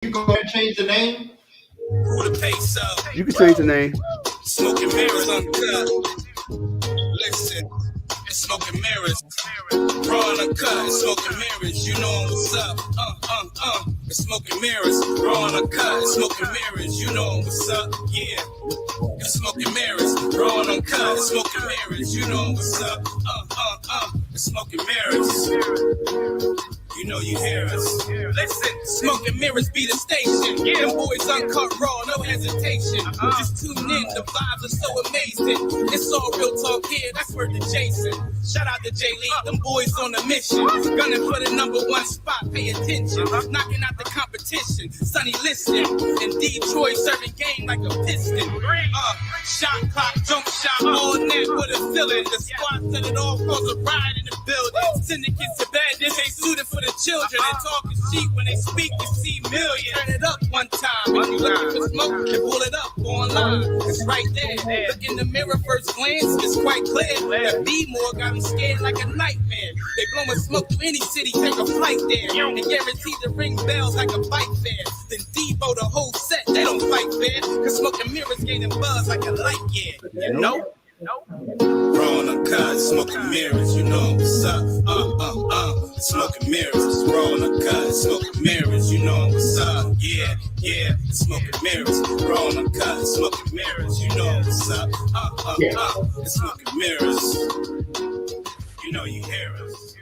You go ahead and change the name? You can change the name. Smoking mirrors uncut. Listen, it's smoking mirrors. Raw and uncut, smoking mirrors. You know what's up. It's smoking mirrors. Raw and uncut, smoking mirrors. You know what's up. Yeah. It's smoking mirrors. Raw and uncut, smoking mirrors. You know what's up. It's smoking mirrors. You know you hear us. Listen, smoking mirrors be the station. Them boys uncut raw, no hesitation. Just tune in, the vibes are so amazing. It's all real talk here, that's word to Jason. Shout out to J Lee, them boys on a mission. Gunning for the #1 spot, pay attention. Knocking out the competition, Sonny listening. In Detroit, serving game like a piston. Shot clock, jump shot, all net with a feeling. The squad set it off, cause a ride in the building. Syndicates to bed, this ain't suited for the children. And talking cheap when they speak, you see millions. Turn it up one time. If you looking for smoke, you pull it up online. It's right there. Look in the mirror, first glance, it's quite clear. That B-More got me scared like a nightmare. They blowing smoke to any city, take a flight there. And guarantee to ring bells like a bike fair. Then Debo the whole set, they don't fight fair. Cause smoking mirrors gaining buzz like a light year. You know? Raw and uncut, smoking mirrors, you know what's up. Smoking mirrors, raw and uncut, smoking mirrors, you know what's up. Yeah, smoking mirrors, raw and uncut, smoking mirrors, you know what's up. Smoking mirrors, you know you hear us.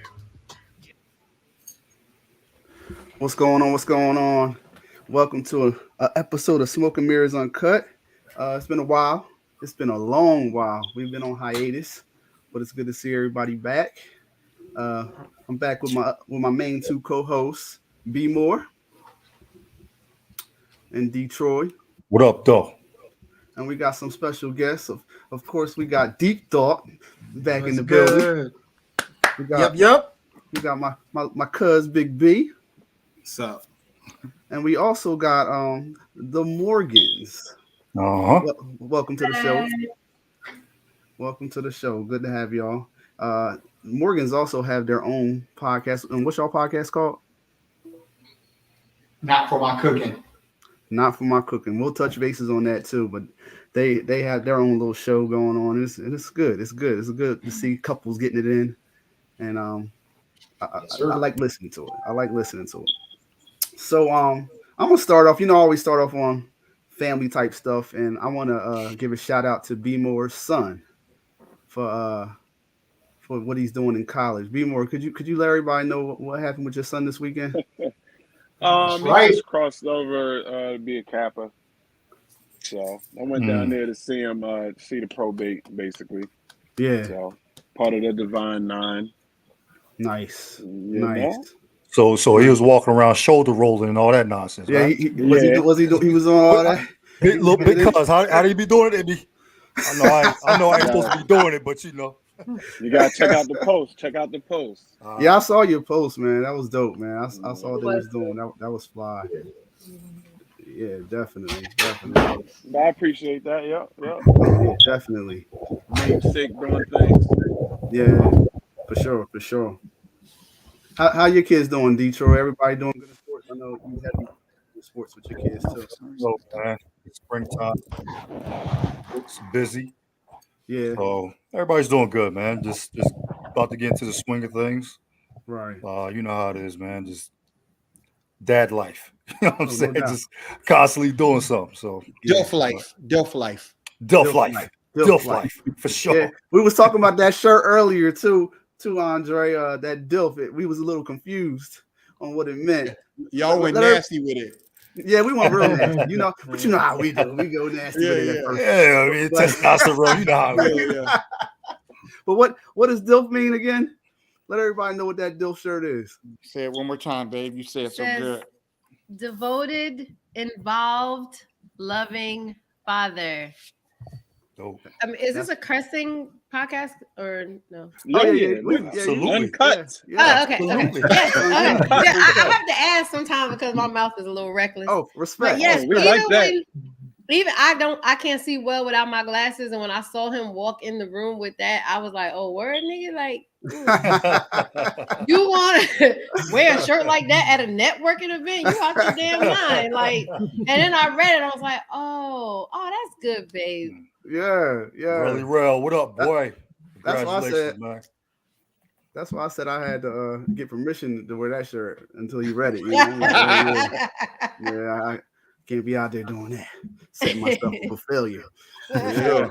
What's going on? What's going on? Welcome to an episode of Smoking Mirrors Uncut. It's been a while. It's been a long while. We've been on hiatus, but it's good to see everybody back. I'm back with my main two co-hosts, B-More and Detroit. What up, though? And we got some special guests. Of course, we got Deep Thought back in the building. We got, We got my cuz Big B. What's up? And we also got the Morgans. Welcome to the show. Welcome to the show. Good to have y'all. Morgans also have their own podcast. And what's your podcast called? Not for my cooking. Not for my cooking. We'll touch bases on that too. But they have their own little show going on. It's good. It's good. It's good to see couples getting it in. And I like listening to it. So I'm gonna start off. I always start off on family type stuff, and I want to give a shout out to B-More's son for what he's doing in college. B-More, could you let everybody know what happened with your son this weekend? He just crossed over to be a Kappa, so I went down there to see him, see the probate, basically. Yeah. So part of the Divine Nine. Nice. Nice. So he was walking around shoulder rolling and all that nonsense. Yeah, right? he was on all that. Because how do you be doing it? I know I ain't supposed to be doing it, but you gotta check out the post. Yeah, I saw your post, man. That was dope, man. I saw what they was doing. That was fly. Yeah, definitely. I appreciate that. Yeah, definitely. Namesake doing things. Yeah, for sure. How your kids doing, Detroit? Everybody doing good in sports? I know you have sports with your kids too. So, man, it's springtime. It's busy. Yeah. So everybody's doing good, man. Just about to get into the swing of things. Right. You know how it is, man. Just dad life. You know what I'm saying? No doubt. Just constantly doing something. So Dilf life. For sure. Yeah. We was talking about that shirt earlier too, Andre. That Dilf. We was a little confused on what it meant. Y'all went nasty with it. Yeah, we went real nasty, but you know how we do. We go nasty with it at first. Yeah, I mean, testosterone, you know how we do. Yeah. But what does DILF mean again? Let everybody know what that DILF shirt is. Say it one more time, babe. You say it so good. Devoted, involved, loving father. Dope. Is this a cursing podcast or no? Yeah, absolutely. Uncut. Yeah, okay. absolutely. Yes, okay. Yeah, I have to ask sometimes because my mouth is a little reckless. Oh, respect. But yes, we like that. Even I can't see well without my glasses. And when I saw him walk in the room with that, I was like, oh, word, nigga, like, you want to wear a shirt like that at a networking event? You out your damn mind. Like, and then I read it, I was like, oh, that's good, babe. Yeah. Really real. What up, boy? That's why I said. Congratulations, man. That's why I said I had to get permission to wear that shirt until you read it. You know? Yeah, I can't be out there doing that, setting myself up for failure. Yeah.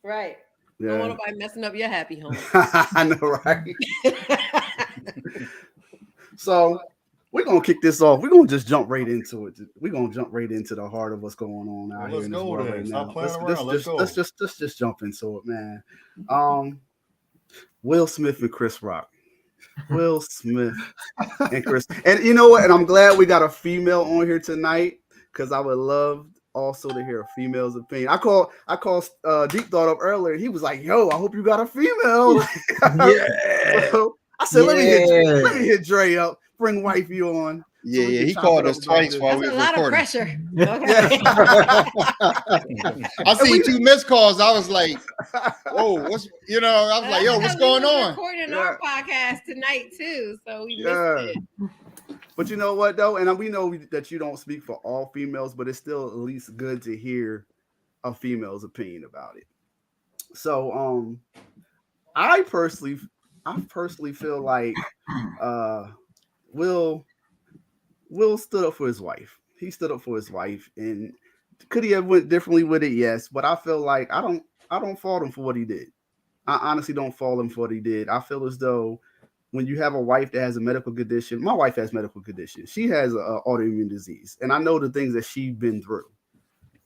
Right. Yeah. Don't want nobody messing up your happy home. I know, right? So we're gonna kick this off. We're gonna just jump right into it. We're gonna jump right into the heart of what's going on out here in this world right now. Let's just jump into it, man. Will Smith and Chris Rock. Will Smith and Chris. And you know what? And I'm glad we got a female on here tonight because I would love also to hear a female's opinion. I called Deep Thought up earlier. He was like, "Yo, I hope you got a female." Yeah. So I said, "Let me hit Dre up. Bring wifey on." Yeah, he called us twice while we That's were a lot recording. of pressure. Okay. I seen 2 missed calls. I was like, "Whoa, I was like, yo, what's going on?" Recording our podcast tonight too, so we missed it. But you know what though, and we know that you don't speak for all females, but it's still at least good to hear a female's opinion about it. So, I personally feel like Will stood up for his wife. He stood up for his wife, and could he have went differently with it? Yes, but I feel like I don't fault him for what he did. I honestly don't fault him for what he did. I feel as though when you have a wife that has a medical condition, my wife has medical condition. She has an autoimmune disease, and I know the things that she's been through.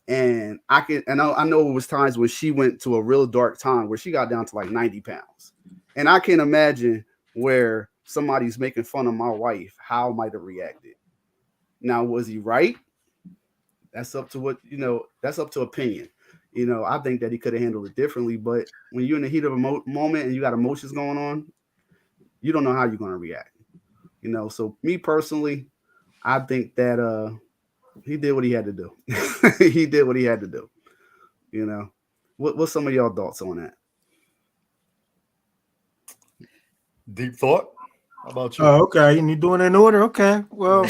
And I know it was times when she went to a real dark time where she got down to like 90 pounds. And I can't imagine where somebody's making fun of my wife, how I might have reacted. Now, was he right? That's up to that's up to opinion. I think that he could have handled it differently, but when you're in the heat of a moment and you got emotions going on, you don't know how you're going to react. So me personally, I think that he did what he had to do. He did what he had to do. What's some of y'all thoughts on that? Deep Thought. How about you? Oh, okay. And you're doing it in order? Okay. Well,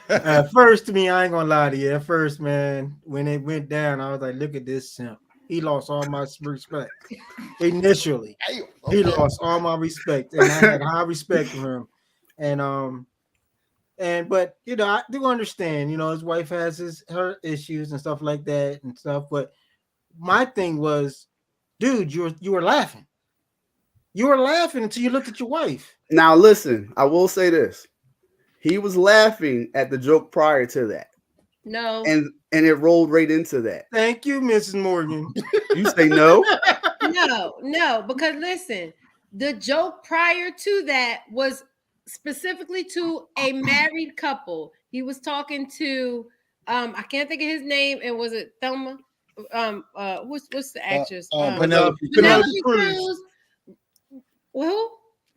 at first, to me, I ain't gonna lie to you. At first, man, when it went down, I was like, look at this simp. He lost all my respect. Initially, he lost all my respect, and I had high respect for him. But I do understand, his wife has her issues and stuff like that and stuff. But my thing was, dude, you were laughing. You were laughing until you looked at your wife. Now, listen, I will say this. He was laughing at the joke prior to that. No. And it rolled right into that. Thank you, Mrs. Morgan. You say no? No, because listen, the joke prior to that was specifically to a married couple. He was talking to I can't think of his name, and was it Thelma? What's the actress? Penelope Cruz. Who?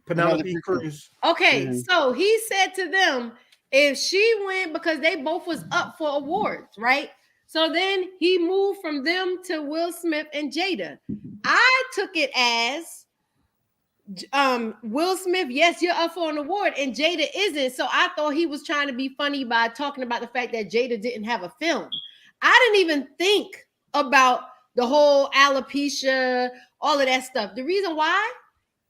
Penelope Cruz. Okay, so he said to them, if she went, because they both was up for awards, right? So then he moved from them to Will Smith and Jada. I took it as Will Smith, yes, you're up for an award, and Jada isn't. So I thought he was trying to be funny by talking about the fact that Jada didn't have a film. I didn't even think about the whole alopecia, all of that stuff. The reason why?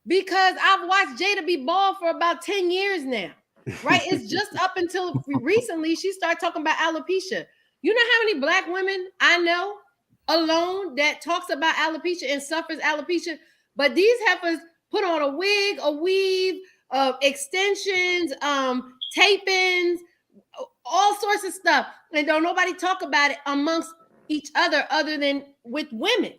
Because I've watched Jada be bald for about 10 years now, right? It's just up until recently she started talking about alopecia. You know how many Black women I know alone that talks about alopecia and suffers alopecia, but these heifers put on a wig, a weave, extensions, tape-ins, all sorts of stuff, and don't nobody talk about it amongst each other than with women.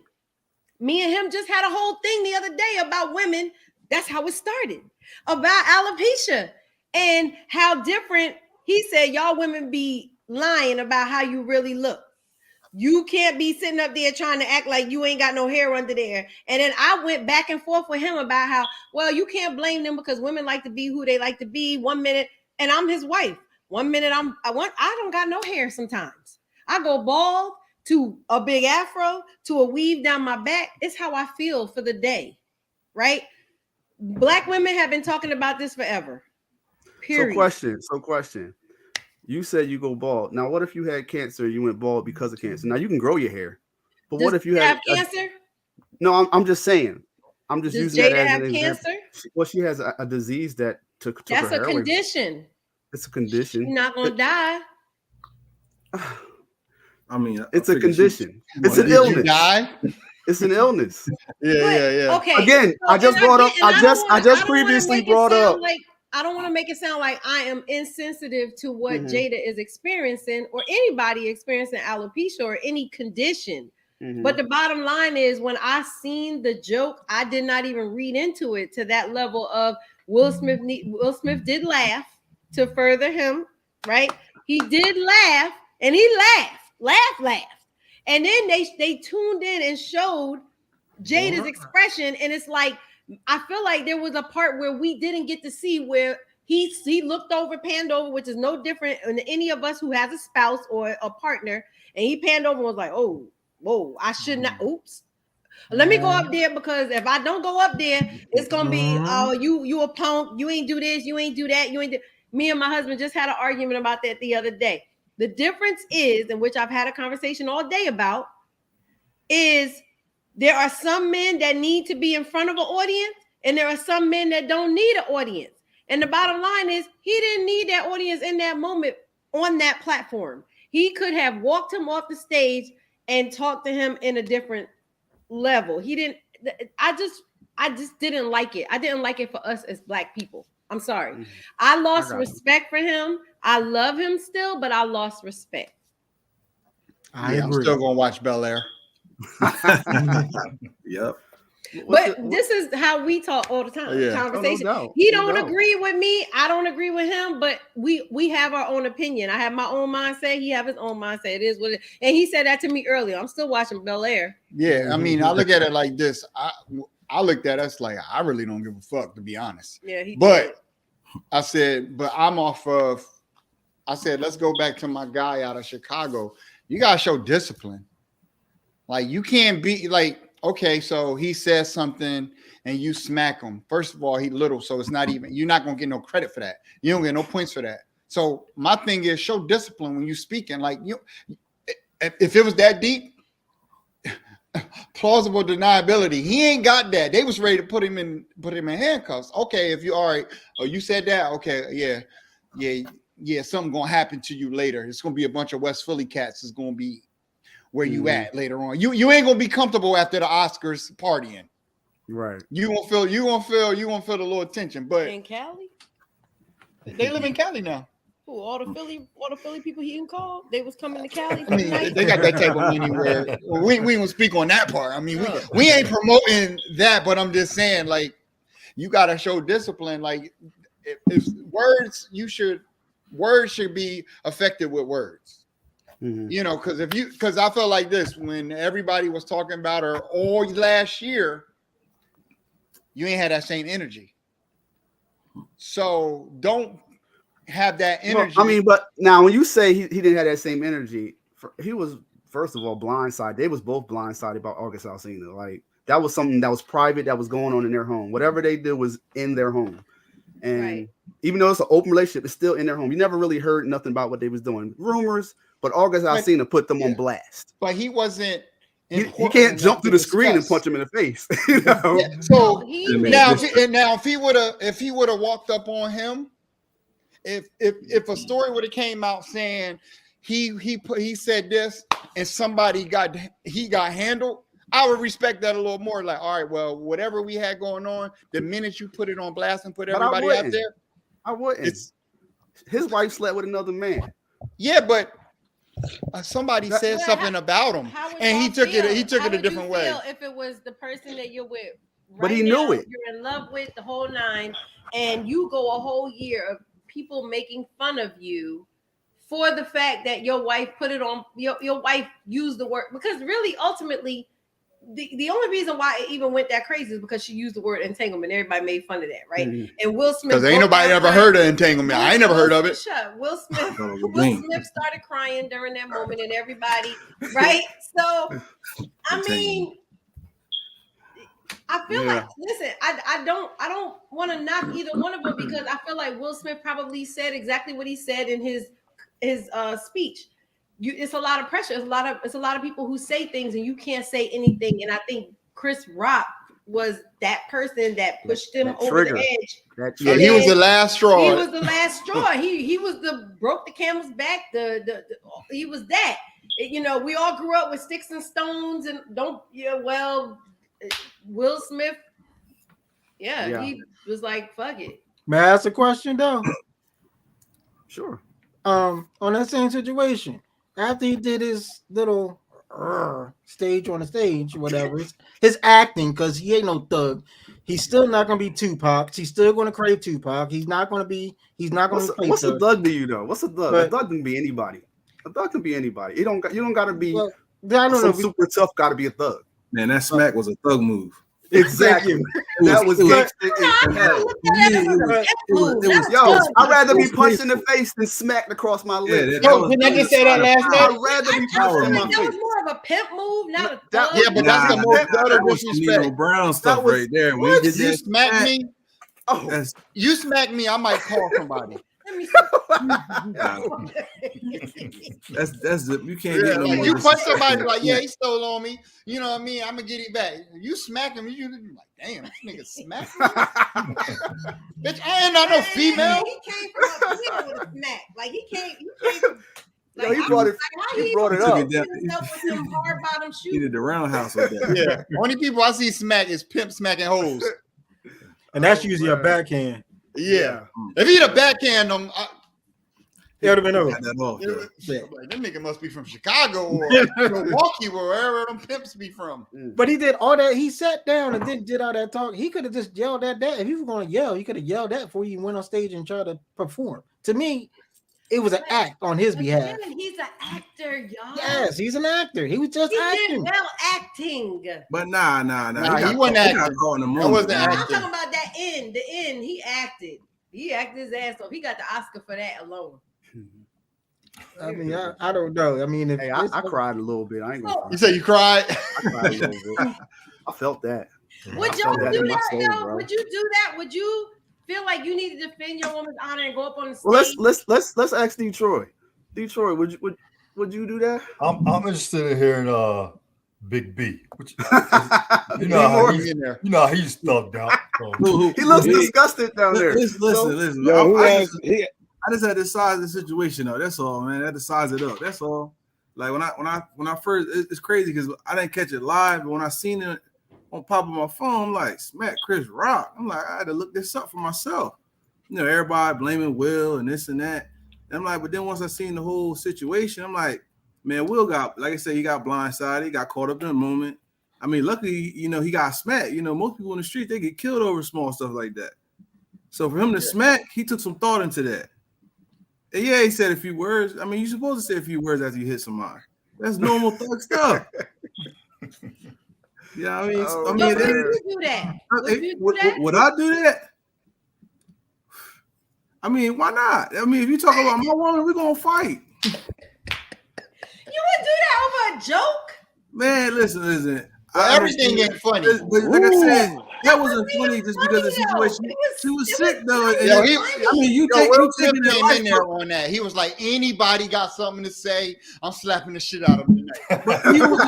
Me and him just had a whole thing the other day about women. That's how it started, about alopecia and how different. He said, y'all women be lying about how you really look. You can't be sitting up there trying to act like you ain't got no hair under there. And then I went back and forth with him about how, well, you can't blame them because women like to be who they like to be 1 minute. And I'm his wife. 1 minute I don't got no hair sometimes. I go bald to a big afro to a weave down my back. It's how I feel for the day, right? Black women have been talking about this forever. Period. So question. You said you go bald. Now, what if you had cancer and you went bald because of cancer? Now you can grow your hair, but what if you have had cancer? No, I'm just saying. I'm just Does using Jada that as have an cancer? example. Well, she has a disease that took That's her a hair away. condition. It's a condition. You're not gonna die. I mean, It's a condition. It's Did an you illness. die? It's an illness. Yeah. Okay. Again, so- I just and brought up. and I don't just wanna previously make it brought sound up. Like, I don't want to make it sound like I am insensitive to what Mhm. Jada is experiencing or anybody experiencing alopecia or any condition. Mhm. But the bottom line is, when I seen the joke, I did not even read into it to that level of Will Smith. Will Smith did laugh to further him, right? He did laugh, and he laughed, and then they tuned in and showed Jada's expression, and it's like I feel like there was a part where we didn't get to see where he looked over, panned over, which is no different than any of us who has a spouse or a partner, and he panned over and was like, "Oh, whoa, I should not. Oops, let me go up there because if I don't go up there, it's gonna be oh you a punk. You ain't do this, you ain't do that, you ain't do." Me and my husband just had an argument about that the other day. The difference is, in which I've had a conversation all day about, is there are some men that need to be in front of an audience, and there are some men that don't need an audience. And the bottom line is, he didn't need that audience in that moment on that platform. He could have walked him off the stage and talked to him in a different level. He didn't. I just didn't like it. I didn't like it for us as Black people. I'm sorry. Mhm. I lost I got respect for him. I love him still, but I lost respect. I I'm agree. still gonna watch Bel Air. Yep. But this is how we talk all the time. Yeah. Conversation. Oh, no doubt. He No don't doubt. agree with me. I don't agree with him. But we have our own opinion. I have my own mindset. He have his own mindset. It is what it is. And he said that to me earlier. I'm still watching Bel Air. Yeah, I mean, I look at it like this. I looked at us like I really don't give a fuck, to be honest. Yeah, he did. But I said, but I'm off of. I said, let's go back to my guy out of Chicago. You gotta show discipline. Like you can't be like, okay, so he says something and you smack him. First of all, he little, so it's not even. You're not gonna get no credit for that. You don't get no points for that. So my thing is show discipline when you speaking. Like you, if it was that deep. Plausible deniability. He ain't got that. They was ready to put him in handcuffs. Okay, if you all right, oh, you said that. Okay, yeah. Something gonna happen to you later. It's gonna be a bunch of West Philly cats. It's gonna be where you at later on. You ain't gonna be comfortable after the Oscars partying. Right. You gonna feel the little tension. But In Cali? they live in Cali now. Who, all the Philly people he can call? They was coming to Cali. I mean, they got that type of money where we ain't gonna speak on that part. I mean, we ain't promoting that, but I'm just saying, like, you gotta show discipline. Like, if words should be affected with words. Mhm. You know, because I felt like this when everybody was talking about her all last year, you ain't had that same energy. So don't have that energy. Well, I mean, but now when you say he didn't have that same energy, he was first of all blindsided. They was both blindsided about August Alsina. Like that was something that was private that was going on in their home. Whatever they did was in their home, and Right. even though it's an open relationship, it's still in their home. You never really heard nothing about what they was doing. Rumors, but August Alsina put them on blast. But he wasn't. He can't jump through the screen and punch him in the face. You know? Yeah, so He now, if he would have walked up on him, if a story would have came out saying he said this and somebody got handled, I would respect that a little more. Like, all right, well, whatever we had going on, the minute you put it on blast and put But everybody out there, I wouldn't. His wife slept with another man. yeah, but somebody said Well, something about him, How would and he y'all took feel? it. He took How it a would you different way. feel if it was the person that you're with, But he now, knew it. You're in love with the whole nine, and you go a whole year of people making fun of you for the fact that your wife put it on. Your wife used the word, because really, ultimately, the only reason why it even went that crazy is because she used the word entanglement. Everybody made fun of that, right? Mhm. And Will Smith, Because ain't nobody ever heard of entanglement. I ain't never heard of it. Shut up. Will Smith. Oh, Will dang. Smith started crying during that moment, and everybody, right? So, I mean, I feel like, listen, I don't want to knock either one of them because I feel like Will Smith probably said exactly what he said in his speech. It's a lot of pressure. It's a lot of people who say things and you can't say anything. And I think Chris Rock was that person that pushed him over the edge. Yeah, he was the last straw. He was the last straw. He was the broke the camel's back. He was that. You know, we all grew up with sticks and stones and Will Smith, he was like, fuck it. May I ask a question though? Sure. On that same situation, after he did his little stage on the stage, whatever, his acting, because he ain't no thug. He's still not gonna be Tupac. He's still gonna crave Tupac. He's not gonna play What's a thug. thug to you though? What's a thug? But- A thug can be anybody. A thug can be anybody. You don't gotta be Well, I don't know. super tough. Got to be a thug. Man, that smack was a thug move. Exactly. That was gangster as hell. Yo, I'd rather be punched in the face than smacked across my lips. Didn't I just say that last I'd night? rather be I punched in my think that was face. more of a pimp move, not a That- thug. Yeah, but that's the Nah, most utter That was disrespect. Nino Brown stuff was- right there. When What? you did You that smack smack, me? Oh, that's You smack me, I might call somebody. Let me that's the you can't get no Like more you punch disrespect somebody than like, that. yeah, he stole on me. You know what I mean? I'm gonna get it back. You smack him, you like, damn, this nigga smack me. Bitch, I ain't not no female. He came from up here with a smack. Like he came from. Yo, he brought it. He brought it Took up. it down. With some hard bottom He shoes. did the roundhouse with that. Yeah. Only people I see smack is pimp smacking hoes. And that's usually a backhand. Yeah. If he'd have backhand them, It would have been over. Got that off, though. like, that nigga must be from Chicago or Milwaukee, wherever them pimps be from. But he did all that. He sat down and then did all that talk. He could have just yelled at that. If he was going to yell, he could have yelled that before he went on stage and tried to perform. To me, it was an act on his behalf. Again, he's an actor, y'all. Yes, he's an actor. He was just He acting. did well acting. But nah. He wasn't acting. caught in the That moment. wasn't I'm acting. talking about that end. The end. He acted. He acted his ass off. He got the Oscar for that alone. I mean, I don't know. I mean, if Hey, I cried a little bit. I ain't gonna. You say you cried? I cried a little bit. I felt that. Would I y'all felt that do in my that soul, though? bro. Would you do that? Would you feel like you need to defend your woman's honor and go up on the stage? Well, let's ask Detroit. Detroit, would you do that? I'm interested in hearing Big B. Which, You you know how he's thugged out. So. He looks disgusted down there. Listen. Yo, I just had to size the situation though. That's all, man. I had to size it up. That's all. Like when I first, it's crazy because I didn't catch it live, but when I seen it on pop of my phone, I'm like, smack Chris Rock. I'm like, I had to look this up for myself. You know, everybody blaming Will and this and that. And I'm like, but then once I seen the whole situation, I'm like, man, Will got, like I said, he got blindsided. He got caught up in the moment. I mean, luckily, you know, he got smacked. You know, most people in the street, they get killed over small stuff like that. So for him to smack, he took some thought into that. And yeah, he said a few words. I mean, you're supposed to say a few words after you hit somebody. That's normal thug stuff. Yeah, I mean, Oh, Would you do that? Would you do that? would I do that? I mean, why not? I mean, if you talk about my woman, we're gonna fight. You would do that over a joke? Man, listen. Well, everything ain't funny. But like I said, that wasn't funny just because of the situation. She was sick though. And Yo, I mean, you Will Smith taking that came life in there on that. He was like, anybody got something to say? I'm slapping the shit out of him tonight. But you was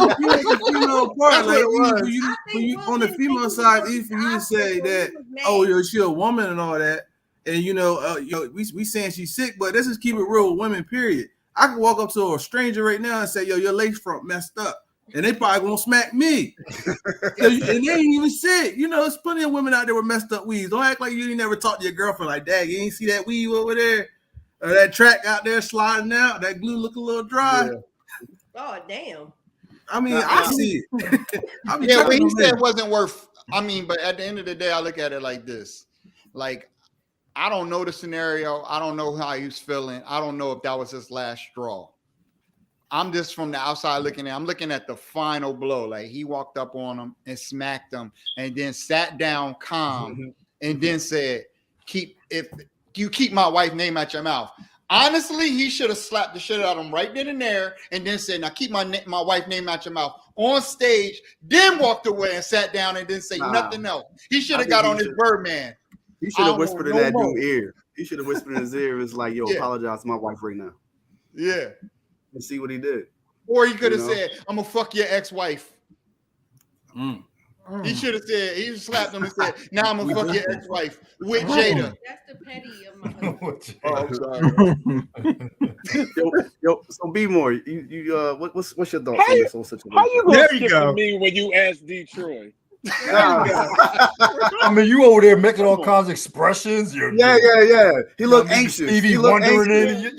a female part. That's what Like it was. when you on the female side, if you say that, oh, yo, she a woman and all that, and you know, we saying she's sick, but let's just keep it real with women. Period. I can walk up to a stranger right now and say, yo, your lace front messed up. And they probably gonna smack me. And they ain't even sick. You know, there's plenty of women out there with messed up weaves. Don't act like you ain't never talked to your girlfriend like, dang, you ain't see that weave over there? Or that track out there sliding out, that glue look a little dry. Yeah. Oh, damn. I mean, I see it. I be Yeah, what telling he them, said man. wasn't worth. I mean, but at the end of the day, I look at it like this: like, I don't know the scenario. I don't know how he was feeling. I don't know if that was his last straw. I'm just from the outside looking at. I'm looking at the final blow. Like he walked up on him and smacked him, and then sat down calm, and then said, "Keep my wife's name out your mouth." Honestly, he should have slapped the shit out of him right then and there, and then said, "Now keep my wife's name out your mouth" on stage. Then walked away and sat down and didn't say nothing else. He should have got on his Birdman. He should have whispered in that dude's ear. He should have whispered in his ear. It's like, "Yo, apologize to my wife right now." Yeah. And see what he did. Or he could have said, "I'm gonna fuck your ex-wife." He should have said, he slapped him and said, "Now I'm gonna fuck your ex-wife with Jada." That's the petty of my husband. I'm sorry. Yo, so be more. What's your thoughts on this whole situation? How you gonna skip to me when you ask Detroit? I mean, you over there making all kinds of expressions. Yeah. He looked anxious. Stevie He looked wondering anxious.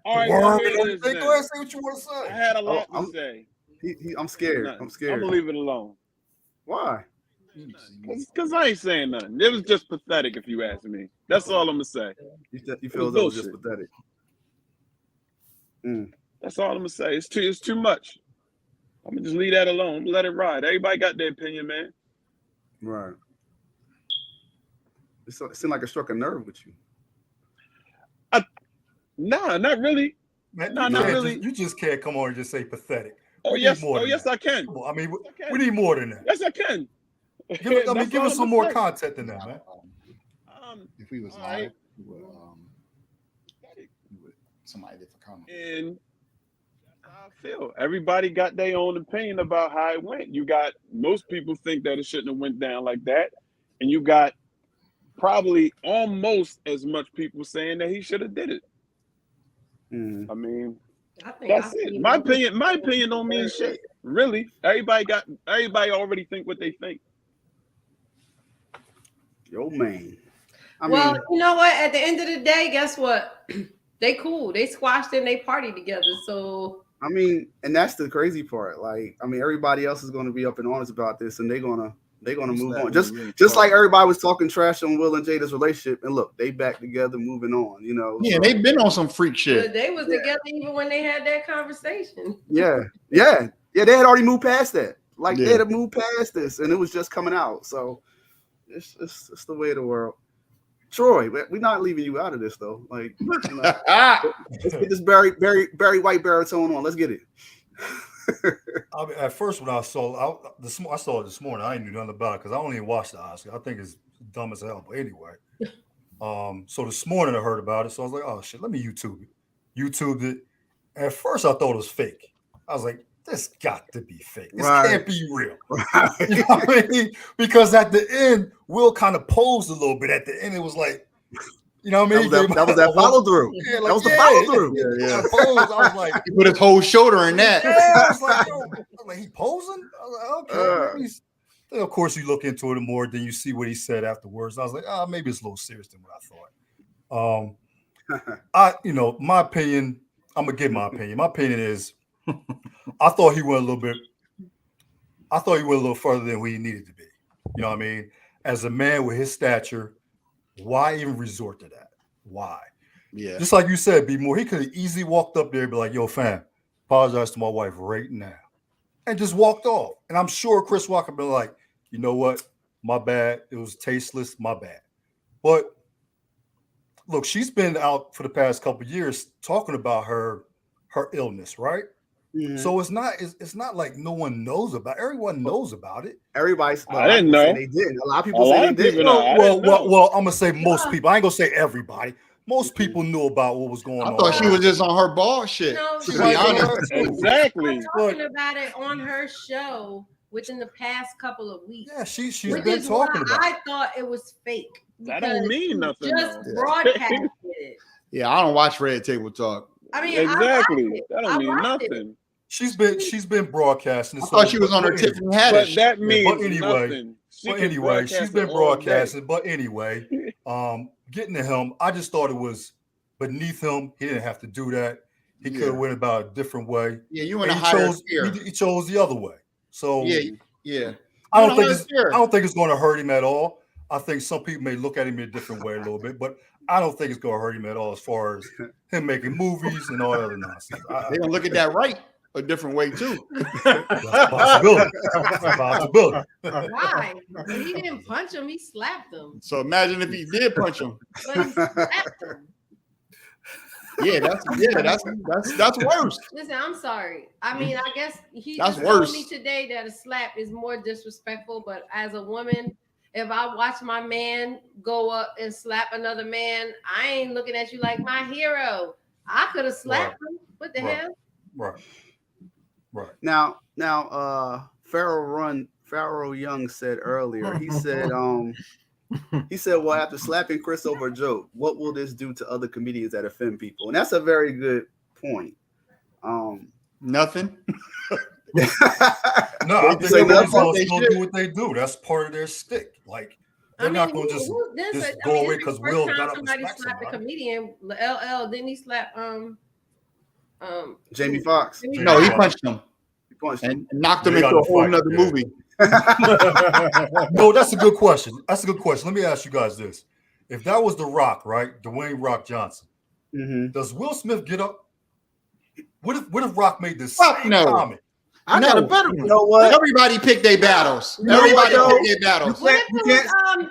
All right, Worm well, and everything. Go ahead, say what you want to I say. had a lot to say. I'm scared. I'm I'm scared. gonna leave it alone. Why? Because I ain't saying nothing. It was just pathetic, if you ask me. That's all I'm gonna say. You feel that was just pathetic? That's all I'm gonna say. It's too much. I'm gonna just leave that alone. I'm gonna let it ride. Everybody got their opinion, man. Right. It seemed like it struck a nerve with you. Nah, not really. Man, No, not really. You just can't come on and just say pathetic. Oh We need yes, more oh than yes, that. I can. Come on, I mean, Yes, I can. we need more than that. Yes, I can. Give us some more content than that, man. If we was all right. live, we would somebody different comment. And I feel everybody got their own opinion about how it went. You got most people think that it shouldn't have went down like that, and you got probably almost as much people saying that he should have did it. I mean, that's it. My opinion don't mean shit. Really, everybody already think what they think. Yo, man. Well, you know what? At the end of the day, guess what? They cool. They squashed and they party together. So I mean, and that's the crazy part. Like, I mean, everybody else is going to be up in arms about this, and they're gonna move on. Just like everybody was talking trash on Will and Jada's relationship, and look, they back together, moving on. You know. Yeah, they've been on some freak shit. they was together even when they had that conversation. Yeah. They had already moved past that. Like they had moved past this, and it was just coming out. So it's the way of the world. Troy, we're not leaving you out of this though. Like, you know, let's get this Barry White baritone on. Let's get it. I mean, at first, when I saw it this morning, I didn't know nothing about it because I don't even watch the Oscar. I think it's dumb as hell. But anyway, so this morning I heard about it, so I was like, "Oh shit, let me YouTube it." YouTubed it. At first, I thought it was fake. I was like, "This got to be fake. This can't be real." You know what I mean? Because at the end, Will kind of posed a little bit. At the end, it was like, you know what I mean? That was that follow through. Yeah, like, that was the follow through. Yeah. I was like, He put his whole shoulder in that. yeah, I was like, yo, he posing? I was like, okay. Maybe then of course, you look into it more, then you see what he said afterwards. I was like, maybe it's a little serious than what I thought. My opinion, I'm gonna give my opinion. My opinion is I thought he went a little further than we needed to be. You know what I mean? As a man with his stature, why even resort to that? Why? Yeah. Just like you said, be more. He could have easily walked up there and be like, "Yo, fam, apologize to my wife right now," and just walked off. And I'm sure Chris Walker been like, "You know what? My bad. It was tasteless. My bad." But look, she's been out for the past couple of years talking about her illness, right? Mm-hmm. So it's not like no one knows about it. Everyone knows about it. Everybody's. I didn't know. They did. A lot of people say they did. Well, I'm gonna say most people. I ain't gonna say everybody. Most people knew about what was going on. I thought she was just on her ball shit. No, to be honest. Exactly. Talking about it on her show within the past couple of weeks. Yeah, she's been talking about it. I thought it was fake. That don't mean nothing. Just broadcasted it. Yeah, I don't watch Red Table Talk. I mean, exactly. That don't mean nothing. She's been broadcasting. I thought she was on her Tiffany Haddish. But that means nothing. She's been broadcasting. But anyway, getting to him, I just thought it was beneath him. He didn't have to do that. He could have went about a different way. Yeah, you went a higher tier. He chose the other way. So yeah. I don't think it's going to hurt him at all. I think some people may look at him in a different way a little bit, but I don't think it's gonna hurt him at all as far as him making movies and all that other nonsense. They're gonna look at that right a different way too. That's a possibility. That's a possibility. Why? He didn't punch him. He slapped him. So imagine if he did punch him. But he slapped him. Yeah, that's worse. Listen, I'm sorry. I mean, I guess he That's just told worse. me today that a slap is more disrespectful. But as a woman, if I watch my man go up and slap another man, I ain't looking at you like my hero. I could have slapped him. What the hell? Right. Now, Pharaoh Young said earlier. He said, well, after slapping Chris over a joke, what will this do to other comedians that offend people? And that's a very good point. Nothing. No, I think Say they're nothing. going They to should. do what they do. That's part of their stick. Like they're not going to just go away because Will got up and somebody smacked slapped a somebody. comedian. LL didn't he slap Jamie Foxx. No, he punched him He punched him. and knocked him They into got a to whole fight, nother yeah. movie. No, that's a good question. Let me ask you guys this: if that was The Rock, right, Dwayne Rock Johnson, does Will Smith get up? What if Rock made this Fuck same no. comment? I got a better You one. know what? Everybody pick their battles. know Everybody what, pick their battles. What if You it was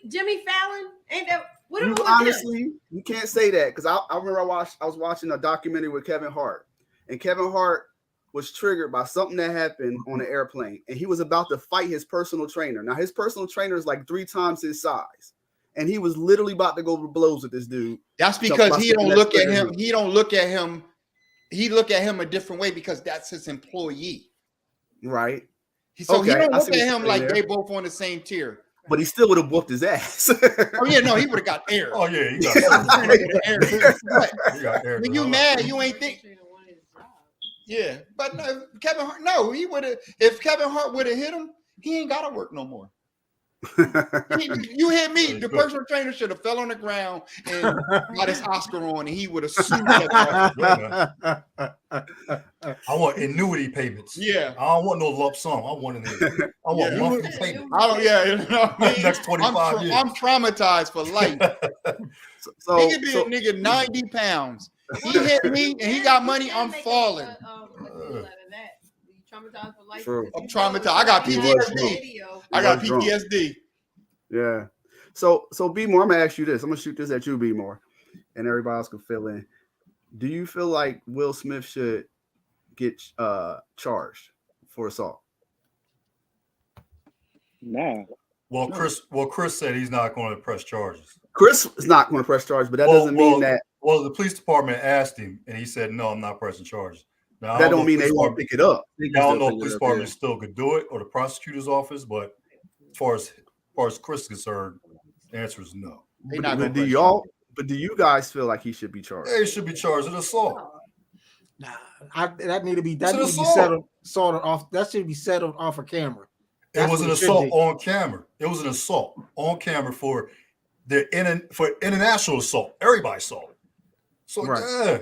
Jimmy Fallon? Ain't that what if it was him? Honestly, you can't say that because I remember I was watching a documentary with Kevin Hart, and Kevin Hart was triggered by something that happened on an airplane, and he was about to fight his personal trainer. Now his personal trainer is like 3 times his size, and he was literally about to go to blows with this dude. That's because he don't That's look at crazy. him. He don't look at him. He look at him a different way because that's his employee. Right. So he Okay, don't I look see what at you're him saying like there. they both on the same tier. But he still would have whooped his ass. Oh yeah, no, he would have got air. Oh yeah, he got air. When you mad, you ain't think. Yeah, but no, Kevin Hart. No, he would have. If Kevin Hart would have hit him, he ain't gotta work no more. You hit me. The personal trainer should have fell on the ground and got his Oscar on, and he would have sued Kevin Hart. I want annuity payments. Yeah. I don't want no lump sum. I want Yeah. monthly payments. I don't. Yeah, you know what I mean? Next 25 years. I'm traumatized for life. So, He could be a nigga 90 pounds. He hit me and he got money. I'm falling. Traumatized for life. True. I'm traumatized. I got PTSD. I got He was drunk. PTSD. Yeah. So B-More, I'm gonna ask you this. I'm gonna shoot this at you, B-More, and everybody else can fill in. Do you feel like Will Smith should get charged for assault? Nah. Well, Chris said he's not going to press charges. Chris is not going to press charges, but that doesn't mean that. Well, the police department asked him, and he said, "No, I'm not pressing charges." Now, That don't mean they won't pick it up. I don't know if the police department still could do it or the prosecutor's office, but as far as Chris is concerned, the answer is no. But do you guys feel like he should be charged? Yeah, he should be charged with assault. Nah, that need to be It's an settled off. That should be settled off of camera. It was an assault on camera. It was an assault on camera for international assault. Everybody saw it. So yeah,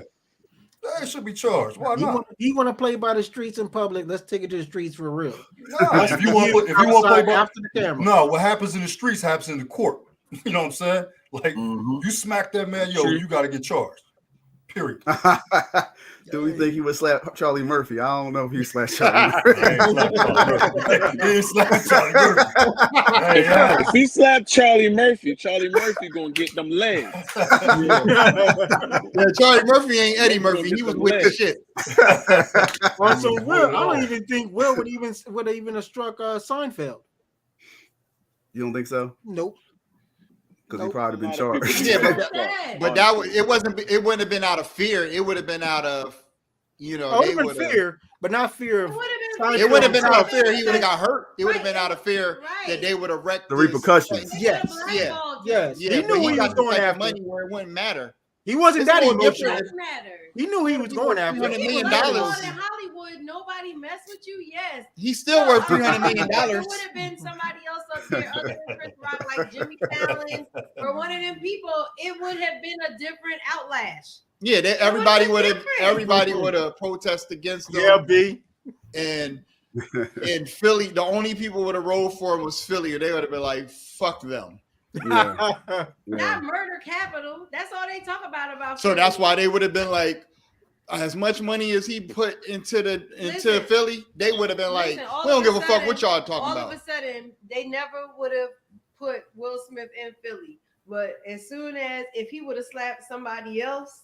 they should be charged. Why not? You want to play by the streets in public? Let's take it to the streets for real. Nah, if you want to play by after the camera. No, what happens in the streets happens in the court. You know what I'm saying? Like you smack that man, you got to get charged. Period. Do we think he would slap Charlie Murphy? I don't know if he slapped Charlie Murphy. He ain't slapping Charlie Murphy. If he slapped Charlie Murphy gonna get them legs. Yeah, Charlie Murphy ain't Eddie Murphy. He was with the shit. Also, Will, I don't even think Will would even have struck Seinfeld. You don't think so? Nope. Because he probably been charged. Yeah, but it wouldn't have been out of fear. It would have been out of, it would have been fear, but not fear of. It would have been out of fear. He would have got hurt. It would have been out of fear that they would have wrecked the repercussions. Yes. Yeah. He knew he was going after money where it wouldn't matter. He wasn't that emotional. Matter. He knew he was going after $300 million. In Hollywood, nobody mess with you. Yes, He's still worth $300 million. It would have been somebody else up there other than Chris Rock, like Jimmy Fallon or one of them people. It would have been a different outlash. Yeah, everybody would have protested against them. Yeah, B. And in Philly, the only people would have rolled for him was Philly, or they would have been like, "Fuck them." Yeah. Not murder capital. That's all they talk about. So that's why they would have been like, as much money as he put into Listen, Philly, they would have been like, listen, all we don't of give a a fuck sudden- what y'all talking all about. of a sudden, they never would have put Will Smith in Philly. But as soon as if he would have slapped somebody else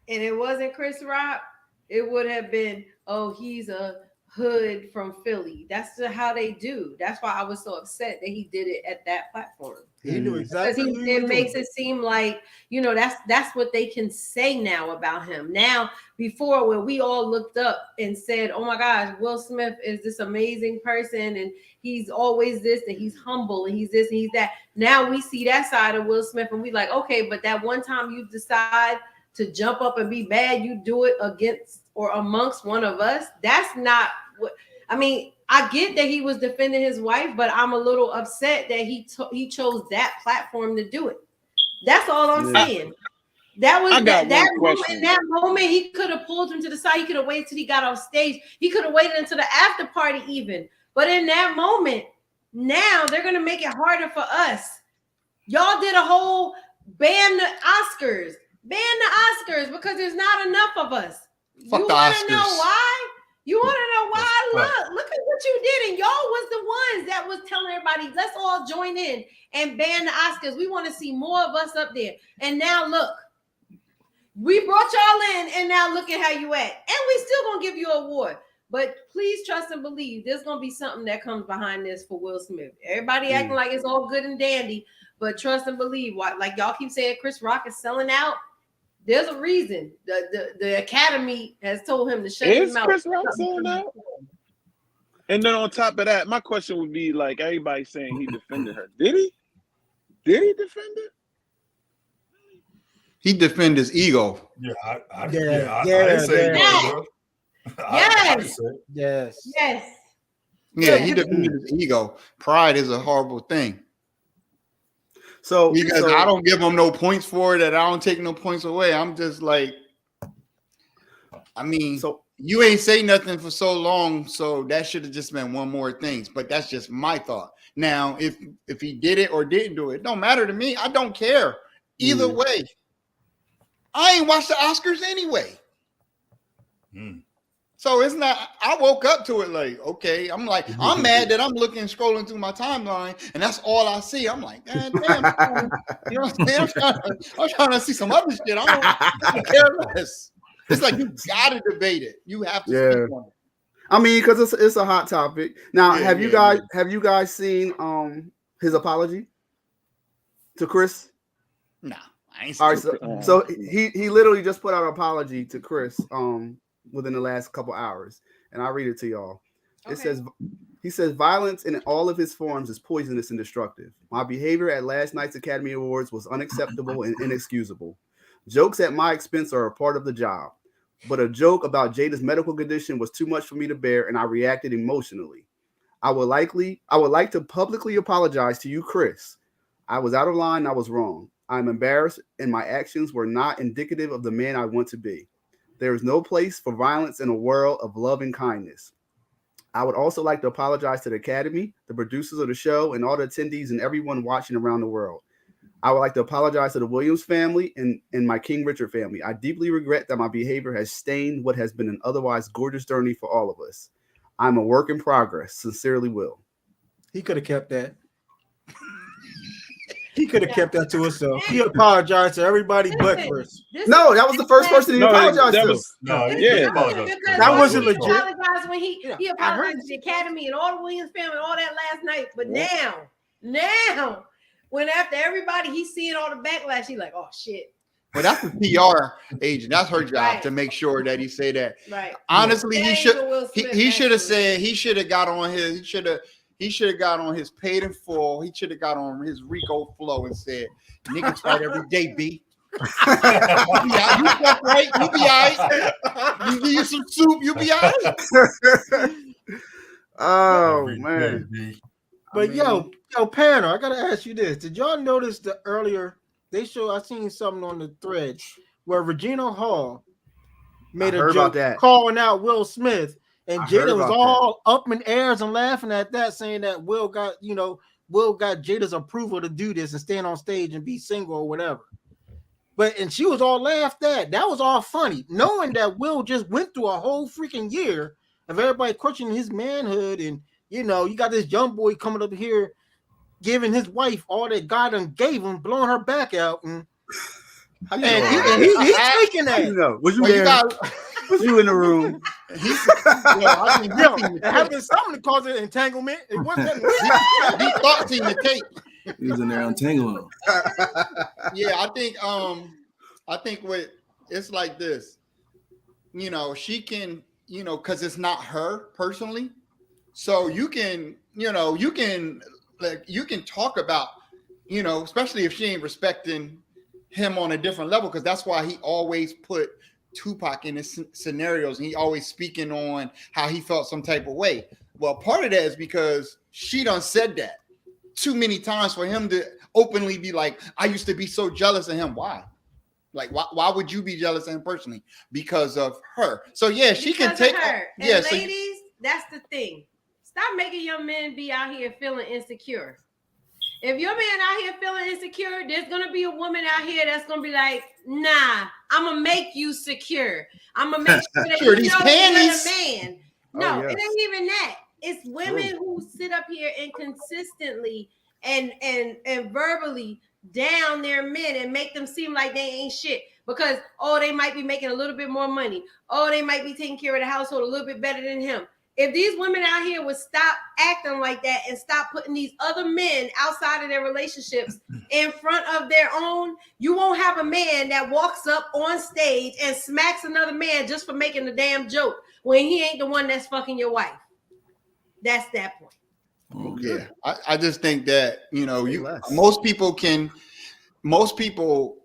and it wasn't Chris Rock, it would have been, oh, he's a hood from Philly. That's how they do. That's why I was so upset that he did it at that platform. He knew Because exactly. what he it was makes doing. it seem like, you know, that's what they can say now about him. Now, before when we all looked up and said, oh my gosh, Will Smith is this amazing person and he's always this and he's humble and he's this and he's that. Now we see that side of Will Smith and we like, okay, but that one time you decide to jump up and be bad, you do it against or amongst one of us. That's not what I mean. I get that he was defending his wife, but I'm a little upset that he chose that platform to do it. That's all I'm saying. That was I got that one moment. question. In that moment, he could have pulled him to the side. He could have waited till he got off stage. He could have waited until the after party even. But in that moment, now they're gonna make it harder for us. Y'all did a whole ban the Oscars because there's not enough of us. Fuck you the want Oscars. to know why? You want to know why? Right. Look at what you did, and y'all was the ones that was telling everybody, let's all join in and ban the Oscars. We want to see more of us up there. And now look, we brought y'all in, and now look at how you act. And we still gonna give you an award. But please trust and believe there's gonna be something that comes behind this for Will Smith. Everybody acting like it's all good and dandy, but trust and believe. Like y'all keep saying, Chris Rock is selling out. There's a reason. The Academy has told him to shut his Is mouth. Chris Rock selling out? And then on top of that, my question would be like everybody saying he defended her. Did he? Did he defend it? He defended his ego. Yeah, I Yeah, didn't say yeah. it, bro. Yes. I didn't say it. Yes. Yes. Yeah, he defended his ego. Pride is a horrible thing. So Because I don't give him no points for it, and I don't take no points away. I'm just like, I mean, So you ain't say nothing for so long, so that should have just been one more thing. But that's just my thought. Now, if he did it or didn't do it, don't matter to me. I don't care either way. I ain't watched the Oscars anyway. So it's not, I woke up to it like, okay, I'm like, I'm mad that I'm scrolling through my timeline and that's all I see. I'm like, God damn, you know what I'm saying? I'm trying to see some other shit. I don't care less. It's like, you gotta debate it. You have to speak on it. I mean, because it's a hot topic. Now, Yeah, have you yeah, guys seen his apology to Chris? Nah, I ain't All right, seen so he literally just put out an apology to Chris within the last couple hours, and I'll read it to y'all. It says, he says, violence in all of its forms is poisonous and destructive. My behavior at last night's Academy Awards was unacceptable and inexcusable. Jokes at my expense are a part of the job, but a joke about Jada's medical condition was too much for me to bear, and I reacted emotionally. I would like to publicly apologize to you, Chris. I was out of line. I was wrong. I'm embarrassed, and my actions were not indicative of the man I want to be. There is no place for violence in a world of love and kindness. I would also like to apologize to the Academy, the producers of the show, and all the attendees and everyone watching around the world. I would like to apologize to the Williams family and my King Richard family. I deeply regret that my behavior has stained what has been an otherwise gorgeous journey for all of us. I'm a work in progress. Sincerely, Will. He could have kept that. He could have kept that to himself. He apologized to everybody but Chris. No, that was the first person he apologized to. No, Yeah. That wasn't legit. He apologized when he I heard apologized to the Academy and all the Williams family and all that last night. But now, when after everybody he's seeing all the backlash, he's like, oh shit. But that's the PR agent. That's her job Right. to make sure that he say that. Right. Honestly, That he ain't should even Will Smith, he should have actually. said he should have got on his he should have got on his paid in full. He should have got on his Rico flow and said, "Niggas fight every day, B. You fuck right, you be all right. You give you some soup, you be all right." Oh man. But yo, Panner, I gotta ask you this: did y'all notice the earlier they show? I seen something on the thread where Regina Hall made I a heard joke about that. calling out Will Smith, and I heard Jada was about all up in airs and laughing at that, saying that Will got Will got Jada's approval to do this and stand on stage and be single or whatever. And she was all laughed at. That was all funny, knowing that Will just went through a whole freaking year of everybody questioning his manhood, and you got this young boy coming up here giving his wife all that God done gave him, blowing her back out, and he's taking that. Was you Well, there? Was you in the room? It happened something to cause an entanglement. It wasn't. He thought seen the tape. He was in there untangling them. Yeah, I think what it's like this. She can, because it's not her personally. So you can talk about, especially if she ain't respecting him on a different level, because that's why he always put Tupac in his scenarios, and he always speaking on how he felt some type of way. Well, part of that is because she done said that too many times for him to openly be like, I used to be so jealous of him. Why? Like, why would you be jealous of him personally? Because of her. So yeah, she can take her. And yeah, ladies, that's the thing. Stop making your men be out here feeling insecure. If your man out here feeling insecure, there's gonna be a woman out here that's gonna be like, nah, I'm gonna make you secure. I'm gonna make sure that Sure, you these know panties. you're a man. No, yes. it ain't even that. It's women who sit up here and consistently and verbally down their men and make them seem like they ain't shit because they might be making a little bit more money. They might be taking care of the household a little bit better than him. If these women out here would stop acting like that and stop putting these other men outside of their relationships in front of their own, you won't have a man that walks up on stage and smacks another man just for making a damn joke when he ain't the one that's fucking your wife. That's that point. Yeah, I just think that most people,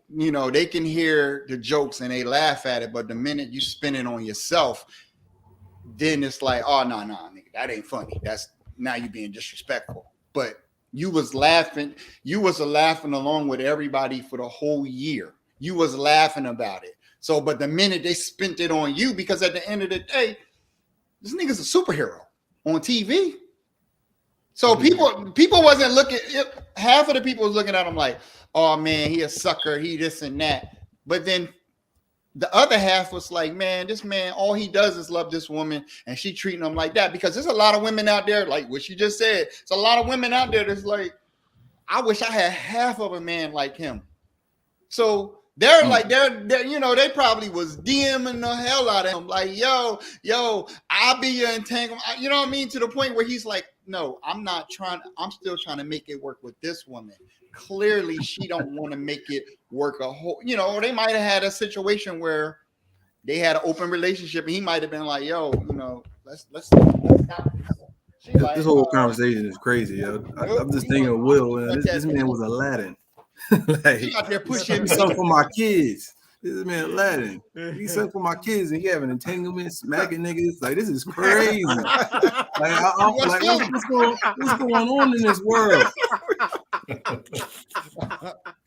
they can hear the jokes and they laugh at it, but the minute you spin it on yourself, then it's like, oh no, nigga, that ain't funny. That's now you being disrespectful. But you was laughing along with everybody for the whole year. You was laughing about it. So, but the minute they spent it on you, because at the end of the day, this nigga's a superhero on TV. So people wasn't looking. Half of the people was looking at him like, "Oh man, he a sucker. He this and that." But then the other half was like, "Man, this man, all he does is love this woman, and she treating him like that." Because there's a lot of women out there, like what she just said. It's a lot of women out there that's like, "I wish I had half of a man like him." So they're like, they probably was DMing the hell out of him, like, "Yo, I'll be your entanglement." You know what I mean? To the point where he's like, "No, I'm not trying. I'm still trying to make it work with this woman. Clearly, she don't want to make it work a whole. They might have had a situation where they had an open relationship, and he might have been like, "Yo, let's stop this." This whole conversation is crazy, yo. I'm just thinking of Will. This man was Aladdin. Like, He out there pushing he's something for my kids. This man Aladdin. He's something for my kids, and he having entanglements, smacking niggas. Like, this is crazy. What's going on in this world?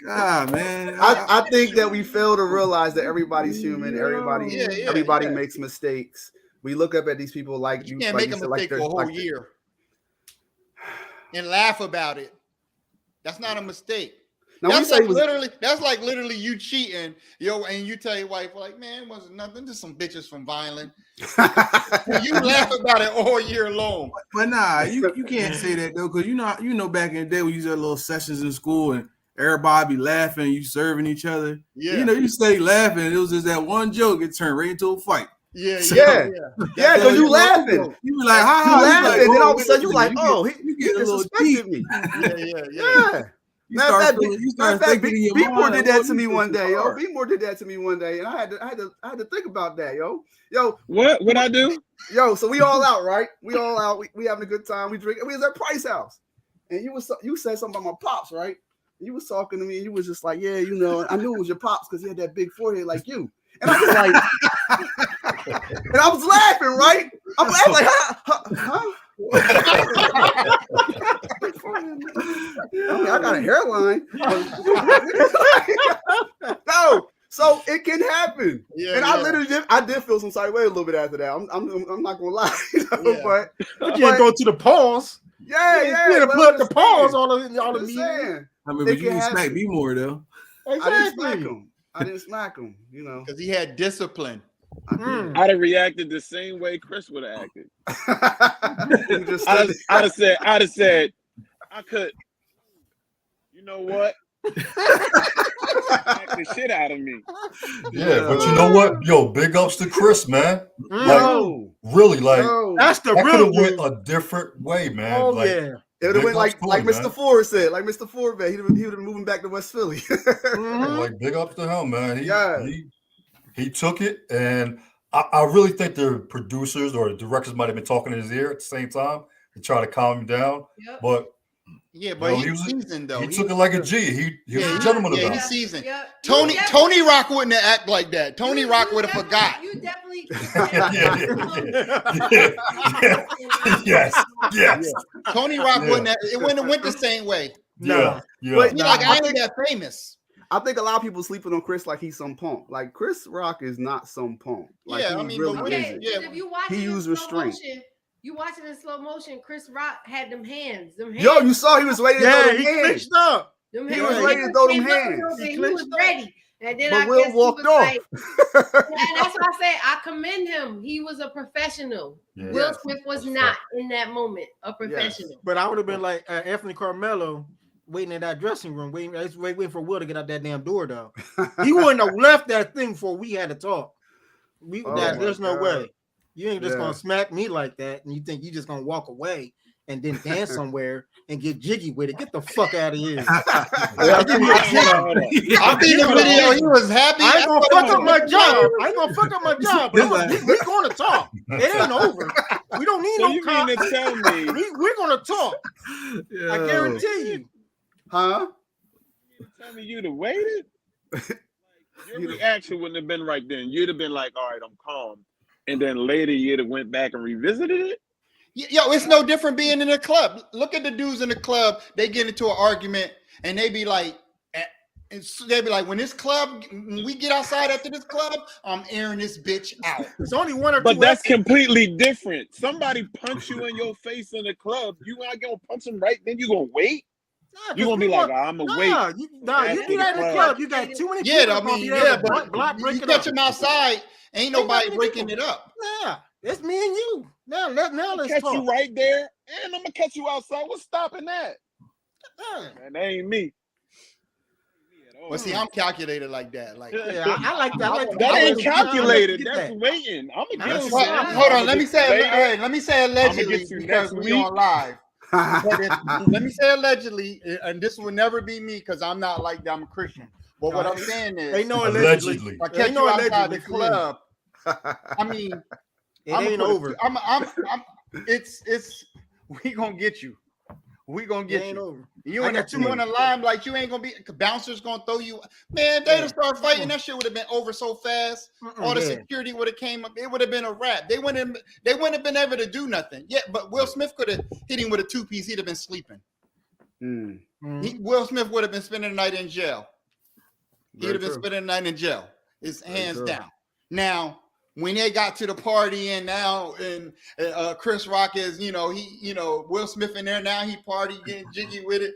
God, man. I think that we fail to realize that everybody's human. Everybody makes mistakes. We look up at these people like you can't make a mistake for a whole year and laugh about it. That's not a mistake. Now, that's like literally you cheating, and you tell your wife, like, "Man, it wasn't nothing, just some bitches from Violent." You laugh about it all year long. But nah, you can't say that though, because you know back in the day we used to have little sessions in school and everybody be laughing, you serving each other. Yeah, you stay laughing. It was just that one joke, it turned right into a fight. Yeah, because you laughing. You be like, you laughing, and then all of a sudden you like, "Oh, he disrespected me." Yeah. Matter of fact, B-More did that to me one day, yo. B-More did that to me one day, and I had to think about that, yo. What I do? Yo, so we all out, right? We all out. We having a good time. We drinking. We was at Price House, and you said something about my pops, right? You was talking to me, and you was just like, "Yeah, I knew it was your pops because he had that big forehead like you." And I was like, and I was laughing, right? I'm like, huh? I got a hairline. No, so it can happen. Yeah, and I did feel some side way a little bit after that. I'm not gonna lie, but you can't go to the pause. Yeah, You yeah. should have but put the I'm pause saying- all the I'm just media. saying. I mean, They but you can didn't have smack it. me more though. I didn't smack Exactly. him. I didn't smack him. You know. Because he had discipline. I did. Mm. I'd have reacted the same way Chris would have acted. You just I'd stood have said, I could. You know what? Smack the shit out of me. Yeah, but you know what? Yo, big ups to Chris, man. Mm. No, Really, like no. That's the that could real have went dude. a different way, man. Oh like, yeah. It would have went Big ups like to him, Mr. man. Ford said, like Mr. Ford, man. He would have been moving back to West Philly. Mhm. like big ups to him, man. Yeah. He took it, and I really think the producers or the directors might have been talking in his ear at the same time to try to calm him down. Yep. But Yeah, but No, he's he was- seasoned though. he took it like a G. He was Yeah, a gentleman yeah, about he's it. seasoned. Yep. Tony You definitely- Tony Rock wouldn't have acted like that. Tony you- Rock you would have definitely- forgot. You definitely. Yes. Tony Rock Yeah. wouldn't have, it wouldn't have went the same way. Yeah. Yeah. But He's Nah, like, I I ain't think- that famous. I think a lot of people sleeping on Chris like he's some punk. Like Chris Rock is not some punk. Like Yeah, he I mean, really but when- isn't. yeah. If you watch He it in used slow restraint. motion, you watch it in slow motion. Chris Rock had them hands. Them hands. Yo, you saw he was ready to Yeah, throw he them hands. clenched up. Them he hands. was ready to throw them came up a hands. little bit, He He was clinched up. ready. And then But I Will guess he walked was off. like, and that's why I say I commend him. He was a professional. Yeah. Will Yes. Smith was That's not in that moment a professional. But I would have been like Anthony Carmelo waiting in that dressing room, waiting for Will to get out that damn door, though. He wouldn't have left that thing before we had to talk. Oh There's my no God. way. You ain't just Yeah. gonna smack me like that, and you think you just gonna walk away and then dance somewhere and get jiggy with it. Get the fuck out of here. I think the video, he was happy. I ain't gonna That's what fuck up it my was. job. I ain't gonna fuck up my job. But we're gonna talk. It ain't over. We don't need So no you cop. mean to tell me? We're gonna talk. I Yo. guarantee you. Huh? Tell me you'd have waited? Your reaction wouldn't have been right then. You'd have been like, all right, I'm calm. And then later you'd have went back and revisited it. Yo, it's no different being in a club. Look at the dudes in the club. They get into an argument and they be like, when this club, when we get outside after this club, I'm airing this bitch out. It's only one or But two. that's completely different. Somebody punch you in your face in the club. You not gonna punch them right then. You gonna wait? You gonna be like, I'm gonna wait. You do that in the club. You got too many Yeah, people. I gonna mean, be there yeah, to but block you break it catch up. them outside, ain't nobody breaking it up. Nah, it's me and you. Now let's Catch talk. you right there, and I'm gonna catch you outside. What's stopping that? Man, that ain't me. But see, I'm calculated like that. Like, Yeah, I like that. I like That ain't I calculated. get That's that. waiting. I'm gonna I get ain't you. saying- hold on, let me say allegedly get you because next we week. on live. Let me say allegedly, and this will never be me because I'm not like that. I'm a Christian. But what I'm saying is, Ain't no Allegedly. allegedly. if I Ain't catch no you outside allegedly the for me. club, I mean, It I'ma ain't put over. it's we gonna get you. We gonna It get ain't you. over. You I in got the two in the line like you ain't gonna be bouncers gonna throw you. Man, they'd have started fighting. That shit would have been over so fast. All the Yeah. security would have came up. It would have been a wrap. They wouldn't have been able to do nothing. Yeah, but Will Smith could have hit him with a 2-piece. He'd have been sleeping. Mm, Will Smith would have been spending the night in jail. He'd very have been true. spending the night in jail. It's Very hands true. down. Now, when they got to the party and now Chris Rock is, Will Smith in there now, he party getting jiggy with it,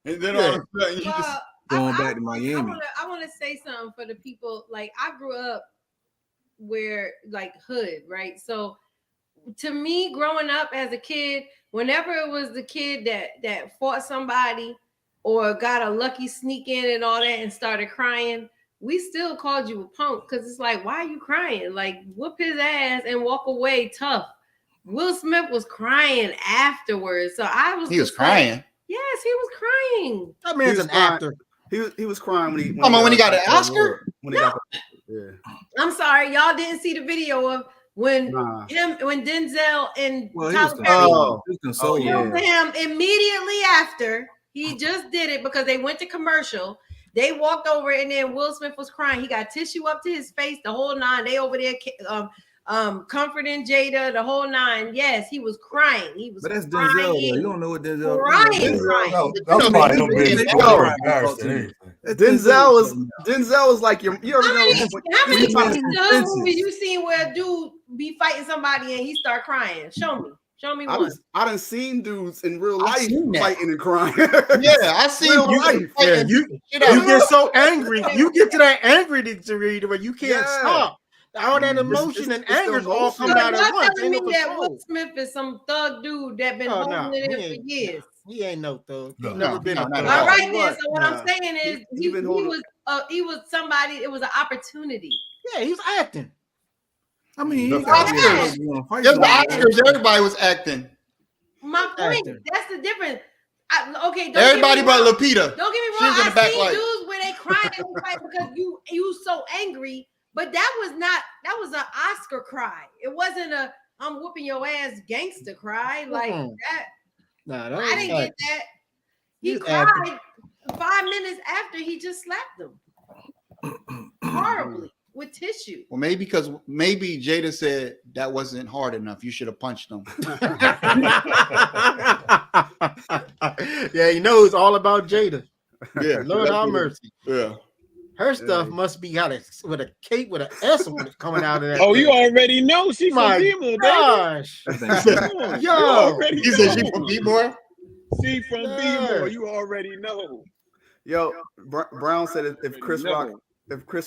and then all of a sudden you just Well, Going back to Miami. I want to say something for the people. Like, I grew up where, like, hood, right? So to me, growing up as a kid, whenever it was the kid that fought somebody or got a lucky sneak in and all that and started crying, we still called you a punk because it's like, why are you crying? Like, whoop his ass and walk away tough. Will Smith was crying afterwards, so I was. he was just like, crying. yes, he was crying. That man's He was an crying. actor. He was crying when he When he got an that Oscar? award. When he got yeah. I'm sorry, y'all didn't see the video of when Nah. when Denzel and Well, he was Tyler Perry Oh. consoling. yeah. filmed him immediately after he just did it because they went to commercial. They walked over and then Will Smith was crying. He got tissue up to his face, the whole nine. They over there comforting Jada, the whole nine. Yes, he was crying. He was But that's crying. Denzel. Though. You don't know what Denzel. Crying. No, that was probably him being more embarrassed than anything. Denzel was like you already How know. many When he movies you seen where a dude be fighting somebody and he start crying? Show me. Show me I one. done seen dudes in real I life seen that. fighting and crying. Yeah, I seen Real you. life. Yeah, you get so angry. You get to that angry degree where you can't Yeah. stop. All that It's- emotion and it's the anger all emotion. coming So out y'all at once. telling Ain't me no that Will control. Smith is some thug dude that been Oh, holding no, it in he for ain't. years? He ain't no thug. He No. never been No, a not thug. at All Nah. right then. So what Nah. I'm saying is He been holding- he was somebody. It was an opportunity. Yeah, he was acting. I mean, he That's got right. Oscars, you wanna fight Just the somebody. Oscars, everybody was acting. My point. Actor. That's the difference. Okay, don't Everybody get me but wrong. Lupita. Don't get me She wrong. was in the I back seen like- dudes where they cried and they fight because you so angry. But that was an Oscar cry. It wasn't a I'm whooping your ass gangster cry like Mm-mm. that. Nah, that I was didn't get that. He He's cried acting. 5 minutes after he just slapped him horribly with tissue. Well, maybe Jada said that wasn't hard enough. You should have punched him. Yeah, he knows all about Jada. Yeah, Lord have mercy. Yeah. Her stuff must be got with a cape with an S on it coming out of that. Oh, you thing. already know she from My B-More, baby. gosh. That thing- Come on, Yo. you already He said she know. from B-Boy. She from Yeah. B-More. You already know. Yo, Brown said if Chris Already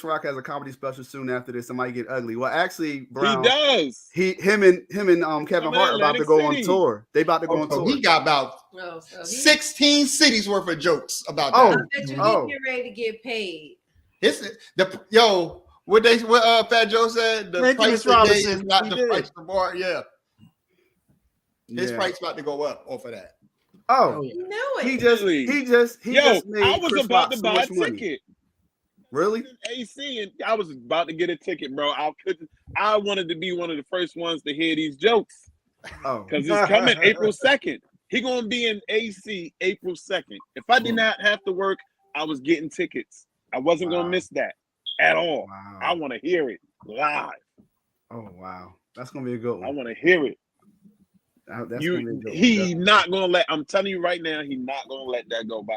Rock has a comedy special soon after this, it might get ugly. Well, actually, know. Brown, He does. him and Kevin Coming Hart in about to Atlantic go on City. tour. They about to go on So tour. he got about Oh, so he, 16 cities worth of jokes about Oh. I that. bet you Oh. he get ready to get paid. What Fat Joe said, the Thank you, price Miss of the day is Robinson. not He the did. price of the bar. Yeah. His Yeah. price about to go up off of that. Oh, Oh, yeah. You knew it. he just Yo, made I was Chris about Rock to so buy a much money. ticket. Really? AC, and I was about to get a ticket, bro. I wanted to be one of the first ones to hear these jokes Oh, because it's coming April 2nd. He gonna be in AC April 2nd. If I did not have to work, I was getting tickets. I wasn't Wow. gonna miss that at all. I wow. want to hear it live. Oh, wow. That's gonna be a good I one. want to hear it. That's gonna be a good one. He not gonna let. I'm telling you right now, he not gonna let that go by.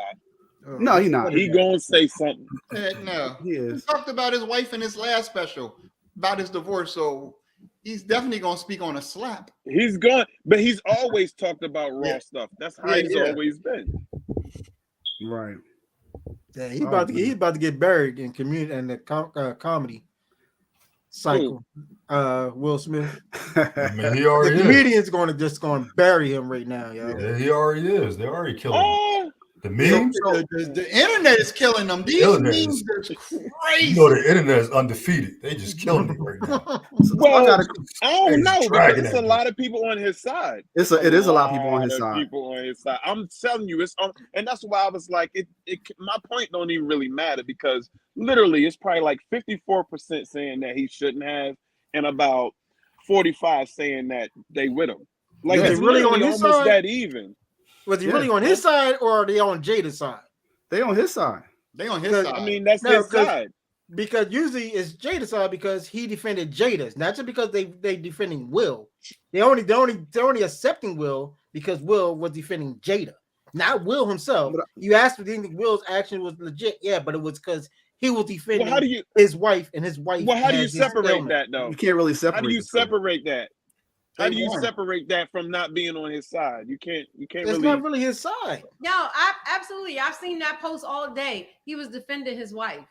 No, he not. He gonna say something. Heck no. He He is. talked about his wife in his last special about his divorce, so he's definitely gonna speak on a slap. He's going, but he's always talked about raw Yeah. stuff. That's how Yeah, he's yeah. always been. Right. Yeah, he's about to get buried in the comedy cycle. Will Smith. I mean, he The already is. comedian's going to bury him right now, yo. Yeah, he already is. They already killing him. Oh, The memes. The internet is killing them. These Killing it. memes are crazy. You know the internet is undefeated. They just killing it right now. So I well, gotta, I don't He's know because dragging it's it. a lot of people on his side. it is a lot of people on his Lot of side. People on his side. I'm telling you, it's and that's why I was like, my point don't even really matter because literally it's probably like 54% saying that he shouldn't have, and about 45 saying that they with him. Like Yeah, it's really on literally his almost side? that even. Was he Yeah. really on his side or are they on Jada's side? They on his side. They on his Because, side. I mean, that's No, his 'cause- side. Because usually it's Jada's side because he defended Jada's, not just because they defending Will. They only accepting Will because Will was defending Jada, not Will himself. You asked if you think Will's action was legit, yeah, but it was because he was defending Well, how do you? his wife, and his wife. Well, how do you has this separate ailment. that though? You can't really separate. How do you the two. separate that? How They do you won. separate that from not being on his side? You can't It's really. not really his side. No, I absolutely. I've seen that post all day. He was defending his wife.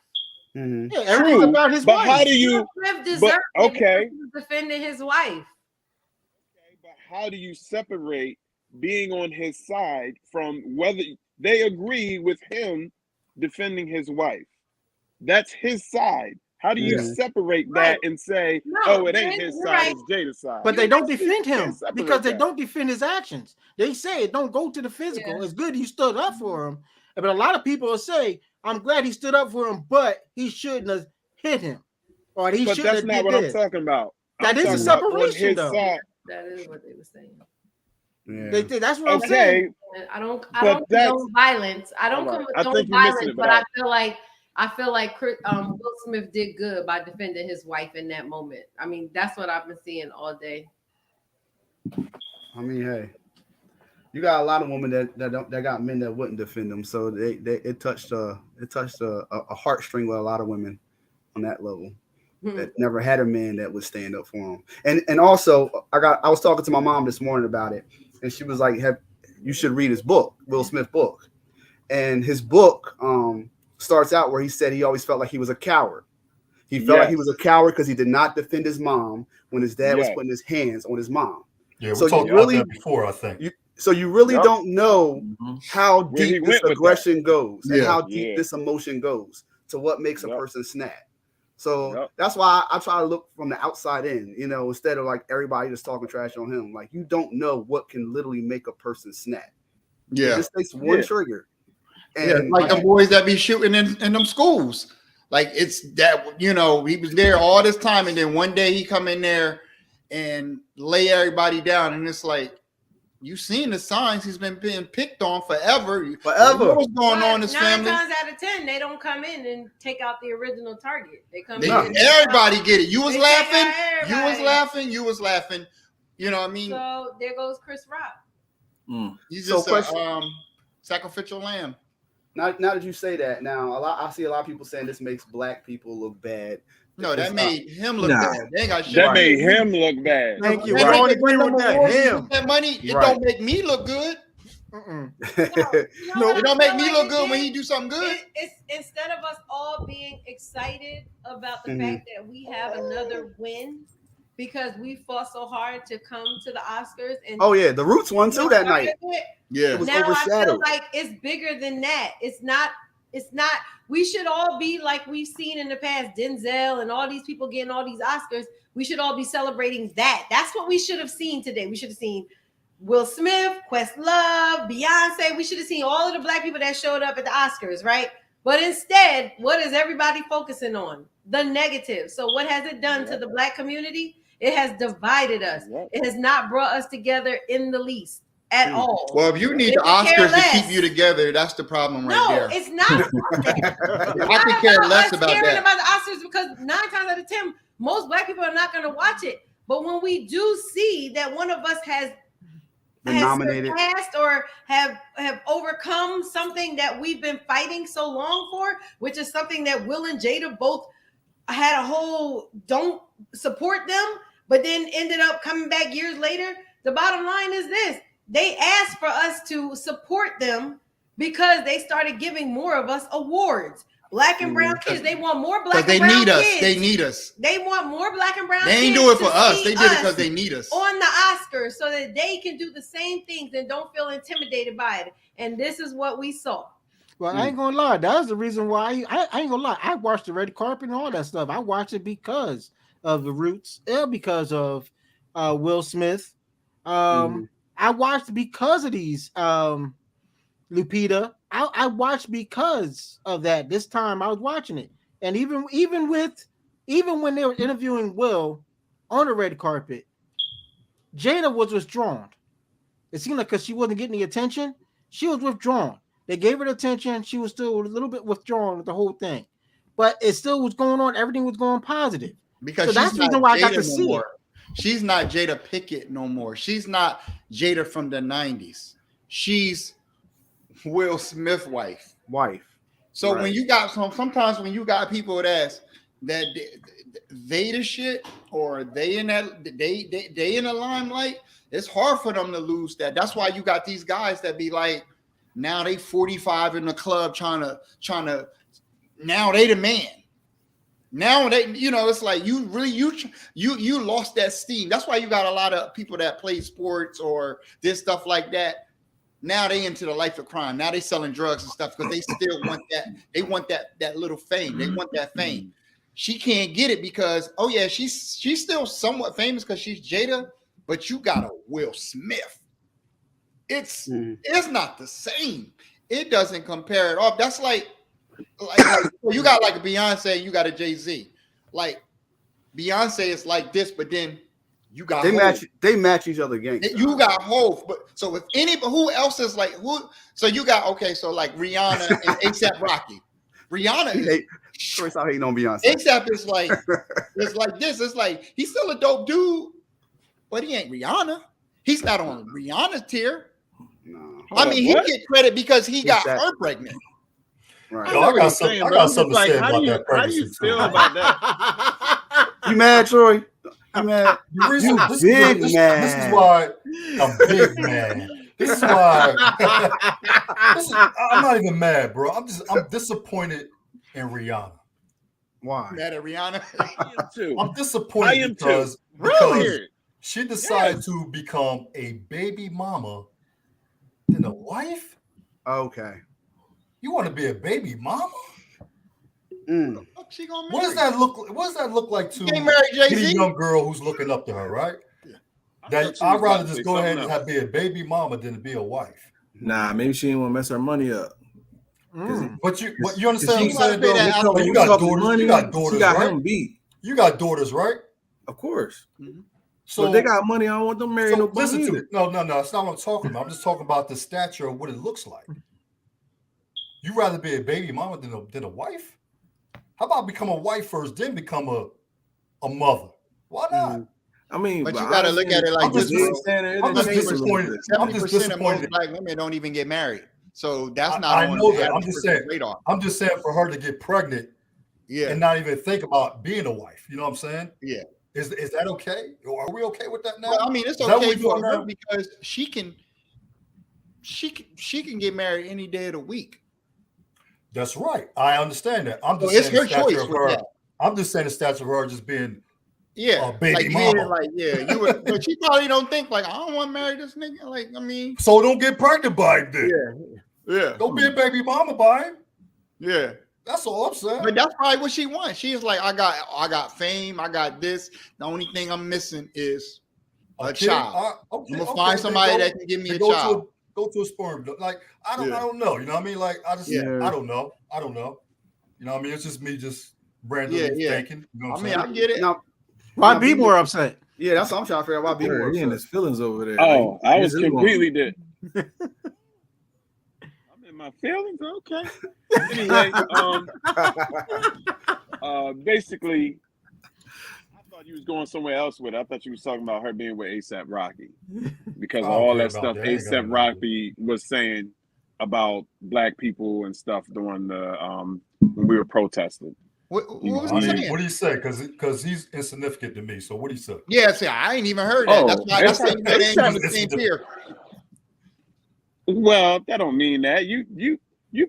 Mhm. Yeah, everything's True, about his but wife. how do you? Will Smith But deserved it okay, because he was defending his wife. okay, but how do you separate being on his side from whether they agree with him defending his wife? That's his side. How do you Yeah. separate Right. that and say, No, "Oh, it you're ain't his you're side; right. it's Jada's side"? But they don't You defend can't him separate because they that. don't defend his actions. They say don't go to the physical. Yeah. It's good you stood up for him. But a lot of people will say, I'm glad he stood up for him, but he shouldn't have hit him. Or he But shouldn't that's have not did what this. I'm talking about. That I'm is a talking about on separation, his though. side. That is what they were saying. Yeah. That's what I'm saying. Okay, And I don't But that's- condone violence. I don't All right. I condone think you're missing violence, it, but but I feel like Will Smith did good by defending his wife in that moment. I mean, that's what I've been seeing all day. I mean, hey, you got a lot of women that got men that wouldn't defend them. So it touched a heartstring with a lot of women on that level. that never had a man that would stand up for him. And also, I was talking to my mom this morning about it, and she was like, you should read his book, Will Smith book. And his book starts out where he said he always felt like he was a coward. He felt like he was a coward because he did not defend his mom when his dad was putting his hands on his mom. Yeah, we so talked about that before, I think. You really don't know how deep this aggression goes and how deep this emotion goes to what makes a person snap. So that's why I try to look from the outside in, you know, instead of like everybody just talking trash on him. Like, you don't know what can literally make a person snap. Yeah. It just takes one trigger. And like the boys that be shooting in them schools. Like, it's that, you know, he was there all this time, and then one day he come in there and lay everybody down, and it's like, you seen the signs. He's been being picked on forever. What's going on in his family? 9 times out of 10, they don't come in and take out the original target. They come in. Everybody get it. You was laughing. You was laughing. You was laughing. You know what I mean? So there goes Chris Rock. He's just a sacrificial lamb. Now that you say that, I see a lot of people saying this makes black people look bad. No, that made him look bad. They ain't got shit. That made him look bad. Thank you. I don't agree with that. Him. That money, it don't make me look good. It don't make me look good when he do something good. It's instead of us all being excited about the fact that we have another win because we fought so hard to come to the Oscars. And the Roots won too that night. Yeah, it was now overshadowed. I feel like it's bigger than that. It's not. We should all be like we've seen in the past, Denzel and all these people getting all these Oscars. We should all be celebrating that. That's what we should have seen today. We should have seen Will Smith, Questlove, Beyonce. We should have seen all of the black people that showed up at the Oscars, right? But instead, what is everybody focusing on? The negative. So what has it done to the black community? It has divided us. It has not brought us together in the least at all. Well, if you need the Oscars to keep you together, that's the problem right there. No, it's not. I could care less about that. About the Oscars because 9 times out of 10, most black people are not going to watch it. But when we do see that one of us has surpassed or have overcome something that we've been fighting so long for, which is something that Will and Jada both had a whole don't support them, but then ended up coming back years later. The bottom line is this. They asked for us to support them because they started giving more of us awards. Black and brown kids, they want more black and brown kids. They need us. They want more black and brown kids. They ain't do it for us. They did it because they need us. On the Oscars so that they can do the same things and don't feel intimidated by it. And this is what we saw. Well, I ain't gonna lie. That's the reason why I ain't gonna lie. I watched the red carpet and all that stuff. I watched it because of the Roots and because of Will Smith. I watched because of these Lupita. I watched because of that. This time I was watching it, and even when they were interviewing Will on the red carpet, Jada was withdrawn. It seemed like because she wasn't getting the attention, she was withdrawn. They gave her the attention. She was still a little bit withdrawn with the whole thing, but it still was going on. Everything was going positive. Because so that's the reason why I got to see it. She's not Jada Pinkett no more. She's not Jada from the 90s. She's Will Smith's wife. So when you got sometimes when you got people that they the shit or they in that they in the limelight, it's hard for them to lose that. That's why you got these guys that be like, now they 45 in the club trying to now they the man. Now they, it's like you lost that steam. That's why you got a lot of people that play sports or this stuff like that. Now they into the life of crime. Now they selling drugs and stuff because they still want that. They want that little fame. They want that fame. She can't get it because she's still somewhat famous because she's Jada, but you got a Will Smith. It's not the same. It doesn't compare at all. That's like you got like a Beyonce, you got a Jay-Z. Like Beyonce is like this, but then you got they match each other games. You got Hov, but so if who else is like who? So you got so like Rihanna and ASAP Rocky. Rihanna is first out hating on Beyonce. ASAP is like it's like this. It's like he's still a dope dude, but he ain't Rihanna. He's not on Rihanna's tier. No. I mean, he get credit because he got her pregnant. Right. I got something to say about that. How do you feel about that? You mad, Troy? You mad? The reason, You this big is man. why I'm big man. This is why I'm not even mad, bro. I'm disappointed in Rihanna. Why? Mad at Rihanna. I am too. I'm I disappointed am too. because Really? she decided to become a baby mama than a wife. Okay. You want to be a baby mama? Mm. Fuck she gonna What does marry? that look? What does that look like to She can't marry any Jay-Z. young girl who's looking up to her? Right? I That thought you I'd was rather about to just say go ahead something and have be a baby mama than to be a wife. Nah, maybe she didn't want to mess her money up. Mm. But you understand She what I'm saying, gotta pay though? that Like, out. you got Talking daughters. money, You got she daughters, got right? him beat. You got daughters, right? Of course. So So if they got money, I don't want them to marry so no listen bum to either. me. No, that's not what I'm talking about. I'm just talking about the stature of what it looks like. You rather be a baby mama than a wife? How about become a wife first, then become a mother? Why not? I mean, But you gotta look at it like I'm just this, bro. standard. I'm just 70% disappointed. I'm just 70% of most disappointed. black women don't even get married. So that's I not on know the that. I'm average just person's saying. radar. I'm just saying for her to get pregnant Yeah. and not even think about being a wife. You know what I'm saying? Yeah. Is that okay? Or are we okay with that now? Well, I mean, it's Is that what okay we for doing her now? because she can get married any day of the week. That's right. I understand that. I'm So just it's saying her the stature choice of with her. that. I'm just saying the stature of her just being Yeah, baby like mama. you would, but she probably don't think like I don't want to marry this nigga. Like, I mean, So don't get pregnant by him then. yeah, Don't be a baby mama by him. yeah. That's all I'm saying. But that's probably what she wants. She is like, I got fame, I got this. The only thing I'm missing is a kid? child. Okay, I'm gonna okay, find then somebody go- that can give me then a go child. go to a sperm. Like I Yeah. don't know. You know what I mean? Like I Yeah. don't know. You know what I mean? It's just me just randomly Yeah. thinking. You know what I I'm mean, saying? I get it. Now, Why now, be more upset? yeah, that's what I'm trying to figure out. Why be more He in upset? his feelings over there. Oh, Like, I was this is completely dead. I'm in my feelings. Okay. Anyway, basically, I thought you was going somewhere else with it. I thought you was talking about her being with ASAP Rocky because of I don't all care that about stuff that. I ain't got ASAP nothing to do Rocky was saying about black people and stuff during the when we were protesting. What was I he mean, saying? what do you say? Because he's insignificant to me. So what do you say? Yeah, see, I ain't even heard that. Oh, That's why I know they ain't on the it's- same tier. Well, that don't mean that you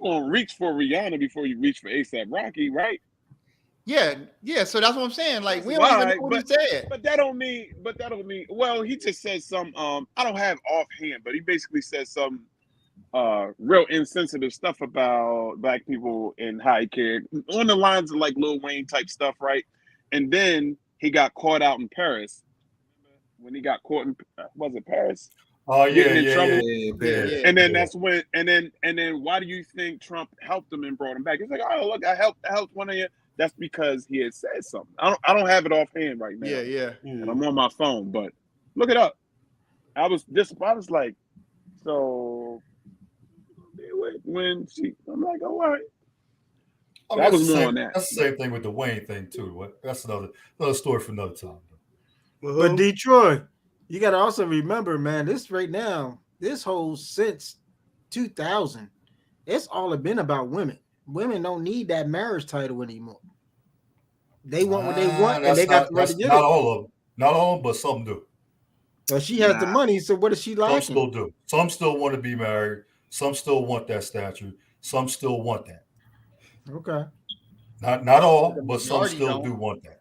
gonna reach for Rihanna before you reach for ASAP Rocky, right? Yeah. So that's what I'm saying. Like, That's we don't even why, know what he said. But that don't mean. Well, he just said some. I don't have offhand, but he basically said some real insensitive stuff about black people and how he cared on the lines of like Lil Wayne type stuff, right? And then he got caught out in Paris. When he got caught in was it Paris? Oh yeah, Getting in trouble. Yeah. And then that's when, and then why do you think Trump helped him and brought him back? It's like, oh look, I helped one of you. That's because he had said something. I don't have it offhand right now. Yeah. And I'm on my phone, but look it up. I was like, so when she, I'm like, all right. I mean, That that's was the more same, on that. That's the same thing with the Wayne thing too. That's another story for another time. But Detroit, you got to also remember, man, this right now, this whole since 2000, it's all been about women. Women don't need that marriage title anymore. They want what they want, and they got the right to get not it. all of them. Not all of them, but some do. But she has the money, so what is she Some lacking? still do. Some still want to be married. Some still want that stature. Some still want that. Okay. Not all, but some majority still don't. do want that.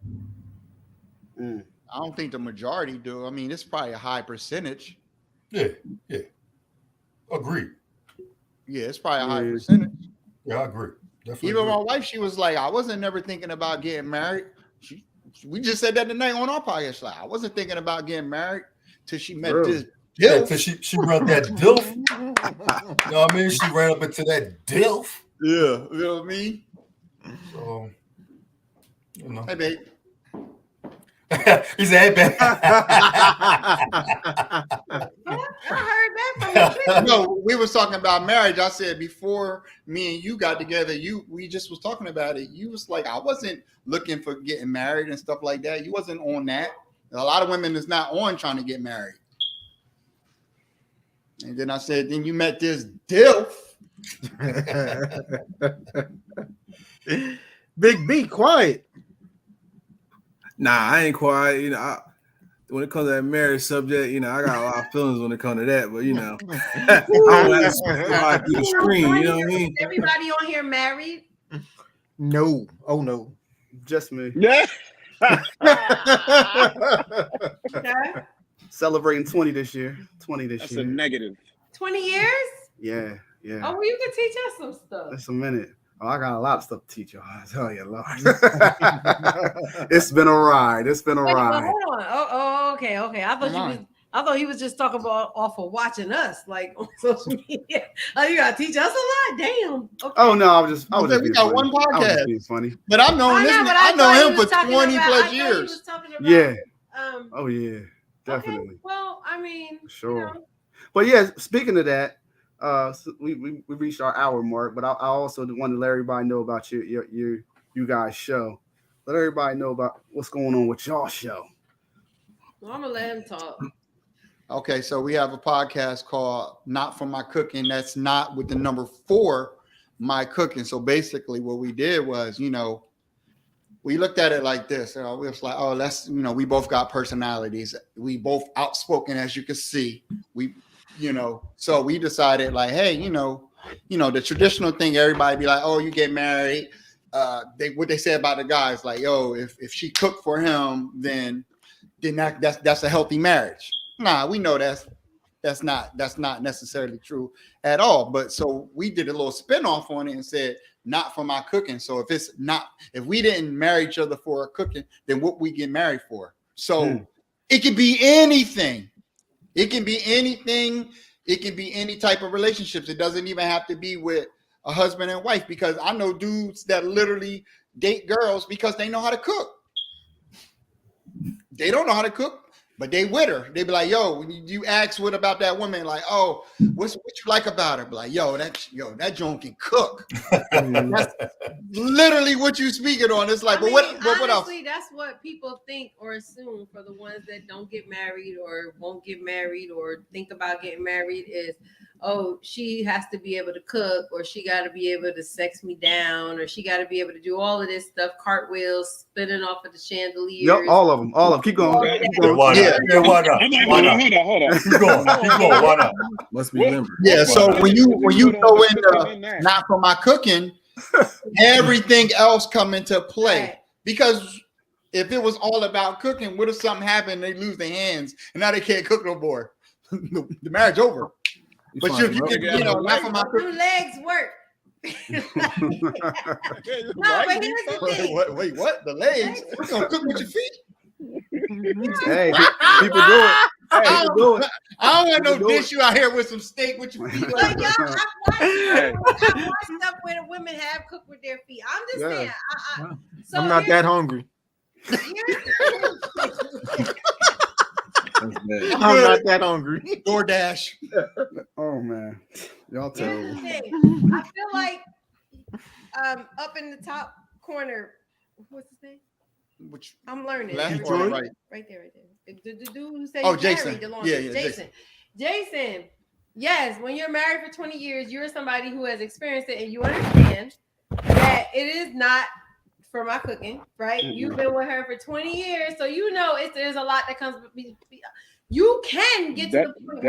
I don't think the majority do. I mean, it's probably a high percentage. Yeah. Agreed. Yeah, it's probably a high percentage. Yeah, I agree. Definitely Even agree. my wife, she was like, I wasn't never thinking about getting married. We just said that tonight on our podcast. Like, I wasn't thinking about getting married till she met this. Yeah, dilf. till she ran that dilf. You know what I mean? She ran up into that dilf. Yeah, you know what I mean? So, you know. Hey, babe. He said, "Hey, I heard that from you. No, we was talking about marriage. I said before me and you got together, we just was talking about it. You was like, I wasn't looking for getting married and stuff like that. You wasn't on that. A lot of women is not on trying to get married. And then I said, then you met this dilf. Big B, quiet. Nah, I ain't quite. You know, when it comes to that marriage subject, you know, I got a lot of feelings when it comes to that. But you know, I don't have to speak through the screen. You know what I mean? Everybody on here married? No. Oh no. Just me. Yeah. Okay. Celebrating 20 this year. 20 this That's year. a negative. 20 years? Yeah. Oh, well, you can teach us some stuff. That's a minute. Oh, I got a lot of stuff to teach y'all. I tell you, Lord. It's been a ride. It's been a Wait, ride. hold on. Oh, okay. I thought he was just talking about off of watching us, like on social media. Oh, you gotta teach us a lot. Damn. Okay. Oh no, I was just We being got funny. one I was just podcast. being funny. But I've known I this. know, but I thought know he him for was talking 20 about- I plus thought he years. was talking about, Yeah. Um, Oh yeah, definitely. Okay, well, I mean, Sure. You know. But yeah, speaking of that, so we reached our hour mark. But I also wanted to let everybody know about you guys' show. Let everybody know about what's going on with y'all show. Well, I'm gonna let him talk. Okay, so we have a podcast called Not For My Cooking. That's not with the number 4, My Cooking. So basically what we did was, you know, we looked at it like this. We was like, oh, let's, you know, we both got personalities. We both outspoken, as you can see. We, you know, so we decided like, hey, you know, the traditional thing, everybody be like, oh, you get married. What they say about the guys, like, yo, if she cooked for him, then that's a healthy marriage. Nah, we know that's not necessarily true at all. But so we did a little spinoff on it and said, not for my cooking. So if we didn't marry each other for our cooking, then what we get married for? So it could be anything. It can be anything. It can be any type of relationships. It doesn't even have to be with a husband and wife, because I know dudes that literally date girls because they know how to cook. They don't know how to cook, but they with her. They be like, yo, when you ask what about that woman, like, oh, what you like about her? Be like, that joint can cook. That's literally what you speaking on. It's like, what else? Honestly, that's what people think or assume for the ones that don't get married or won't get married or think about getting married is, oh, she has to be able to cook, or she got to be able to sex me down, or she got to be able to do all of this stuff, cartwheels, spinning off of the chandeliers. Yep, all of them. Keep going. Yeah, why not? Yeah, why not? Why not? Hold on. Keep going. Why not? Must be limber. Yeah, so when you throw in not for my cooking, everything else come into play. Right. Because if it was all about cooking, what if something happened, they lose their hands, and now they can't cook no more? The marriage over. But you can, not for my cooking. Your legs work. No, but here's the thing. Wait, what? The legs? You gonna cook with your feet? Hey, people do it. Hey, people do it. I don't want no People do dish you out here with some steak with your feet. But y'all, I've watched stuff where the women have cooked with their feet. I'm just saying. So I'm not that hungry. I'm not that hungry. DoorDash. Oh man, y'all Here's terrible. the thing. I feel like up in the top corner, what's his name? Which I'm learning. left Everybody. or right? Right there. The dude who said Oh, he's Jason. married the longest. Yeah, Jason. Yes, when you're married for 20 years, you're somebody who has experienced it, and you understand that it is not for my cooking, right? Mm-hmm. You've been with her for 20 years, so you know there's a lot that comes. You can get to the point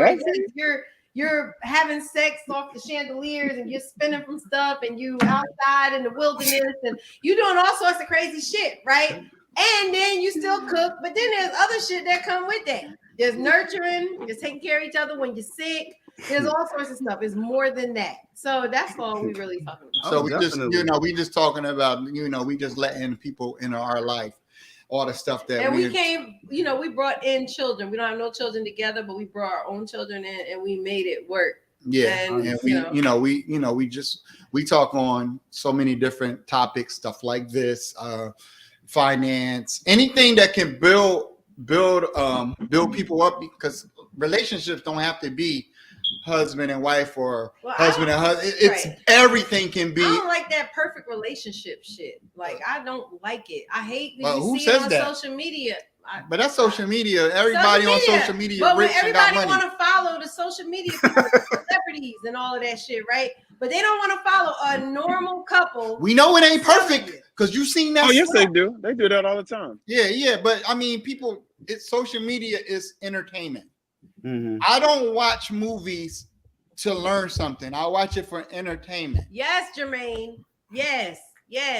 where you're having sex off the chandeliers and you're spinning from stuff, and you outside in the wilderness, and you doing all sorts of crazy shit, right? And then you still cook, but then there's other shit that come with that. There's nurturing, there's taking care of each other when you're sick. There's all sorts of stuff. It's more than that. So that's all we really talking about. So definitely. we just talking about, we just letting people into our life, all the stuff that And we came, we brought in children. We don't have no children together, but we brought our own children in and we made it work. Yeah, And we talk on so many different topics, stuff like this, finance, anything that can build people up, because relationships don't have to be husband and wife or husband and husband. It's right. Everything can be. I don't like that perfect relationship shit. Like, I don't like it. I hate when who you see says it on that? social media. But that's social media. Everybody on social media but rich when and got everybody money. want to follow the social media people, celebrities and all of that shit, right? But they don't want to follow a normal couple. We know it ain't perfect. Because you've seen that. Oh, yes, stuff. they do. They do that all the time. Yeah. But I mean, people, social media is entertainment. Mhm. I don't watch movies to learn something. I watch it for entertainment. Yes, Jermaine. Yes.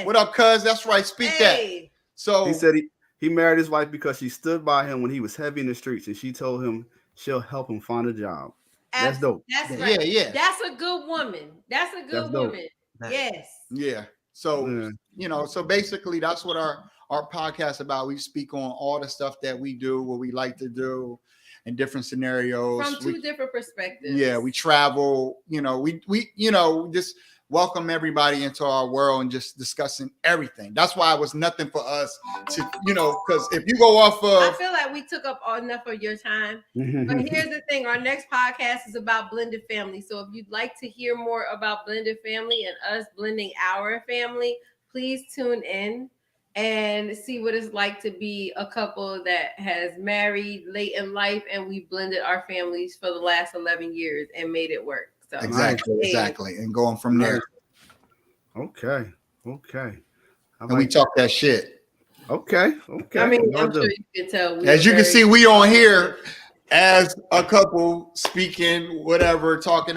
What up, cuz? That's right. Speak that. Hey. So He said he married his wife because she stood by him when he was heavy in the streets, and she told him she'll help him find a job. That's dope. That's right. Yeah. That's a good woman. That's a good That's dope. woman. Yes. Yeah. So Yeah. you know, so basically that's what our podcast about. We speak on all the stuff that we do, what we like to do in different scenarios. From two different perspectives. Yeah, we travel, you know, we just welcome everybody into our world and just discussing everything. That's why it was nothing for us to, because if you go off I of feel like we took up enough of your time. Mm-hmm. But here's the thing: our next podcast is about blended family. So if you'd like to hear more about blended family and us blending our family, please tune in and see what it's like to be a couple that has married late in life, and we blended our families for the last 11 years and made it work. So exactly, and going from there. Okay. And we talk that shit. Okay. I mean, I'm sure you can tell. As you can see, we on here as a couple speaking, whatever, talking.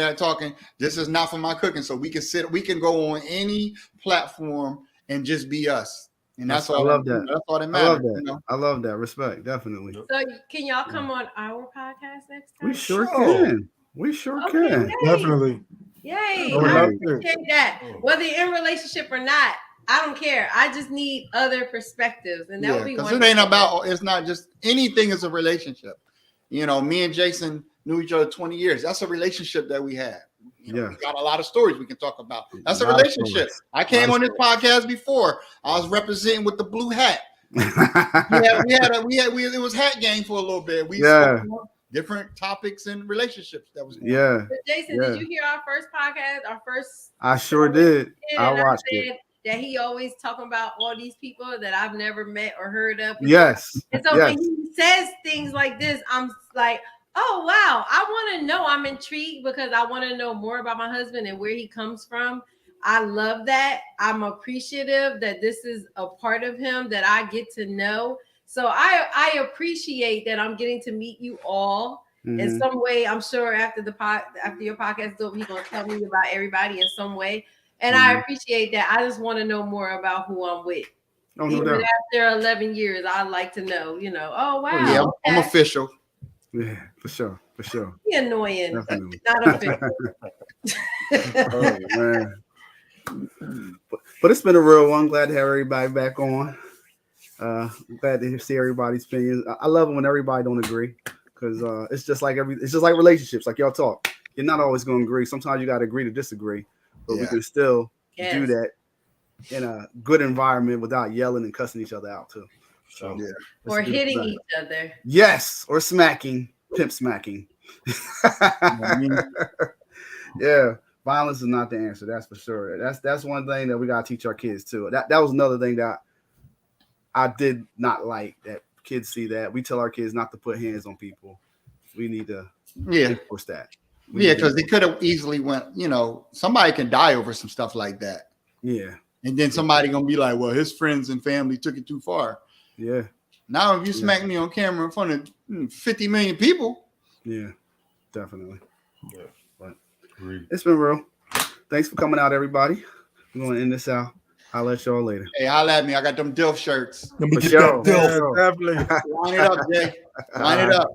This is not for my cooking, so we can go on any platform and just be us. And that's all. I love that. That's all that matters. I love that. Respect, definitely. So can y'all come on our podcast next time? We sure can. We sure can. Yay. Definitely. Yay! Oh, I okay. appreciate that. Whether you're in a relationship or not, I don't care. I just need other perspectives, and that would be because wonderful. it ain't about. It's not just anything. Is a relationship. Me and Jason knew each other 20 years. That's a relationship that we had. We got a lot of stories we can talk about. That's a relationship. I came on this podcast before. I was representing with the blue hat. It was hat game for a little bit. We spoke on different topics and relationships that was going on. But Jason, did you hear our first podcast? I sure did. I watched it. That he always talking about all these people that I've never met or heard of. Yes. And so when he says things like this, I'm like, oh wow, I want to know. I'm intrigued because I want to know more about my husband and where he comes from. I love that. I'm appreciative that this is a part of him that I get to know. So I appreciate that I'm getting to meet you all in some way. I'm sure after your podcast is over, he's gonna tell me about everybody in some way. And I appreciate that. I just want to know more about who I'm with. Even after 11 years, I'd like to know, oh wow. Yeah, I'm official. Yeah, for sure. Be annoying. Definitely. Not official. Oh man. But it's been a real one. Glad to have everybody back on. Glad to see everybody's opinions. I love it when everybody don't agree, because it's just like relationships, like y'all talk. You're not always going to agree. Sometimes you got to agree to disagree, but we can still do that in a good environment without yelling and cussing each other out too. So or hitting each other. Yes, or smacking, pimp smacking. Yeah. Violence is not the answer, that's for sure. That's one thing that we gotta teach our kids too. That was another thing that I did not like, that kids see that. We tell our kids not to put hands on people. We need to enforce that. Because they could have easily went, somebody can die over some stuff like that. Yeah. And then somebody gonna be like, well, his friends and family took it too far. Yeah. Now if you smack me on camera in front of 50 million people. Yeah, definitely. Yeah. But it's been real. Thanks for coming out, everybody. We're gonna end this out. I'll let y'all later. Hey, holla at me. I got them DILF shirts. Let me For get sure. that definitely. Line it up, Jay. Line it up.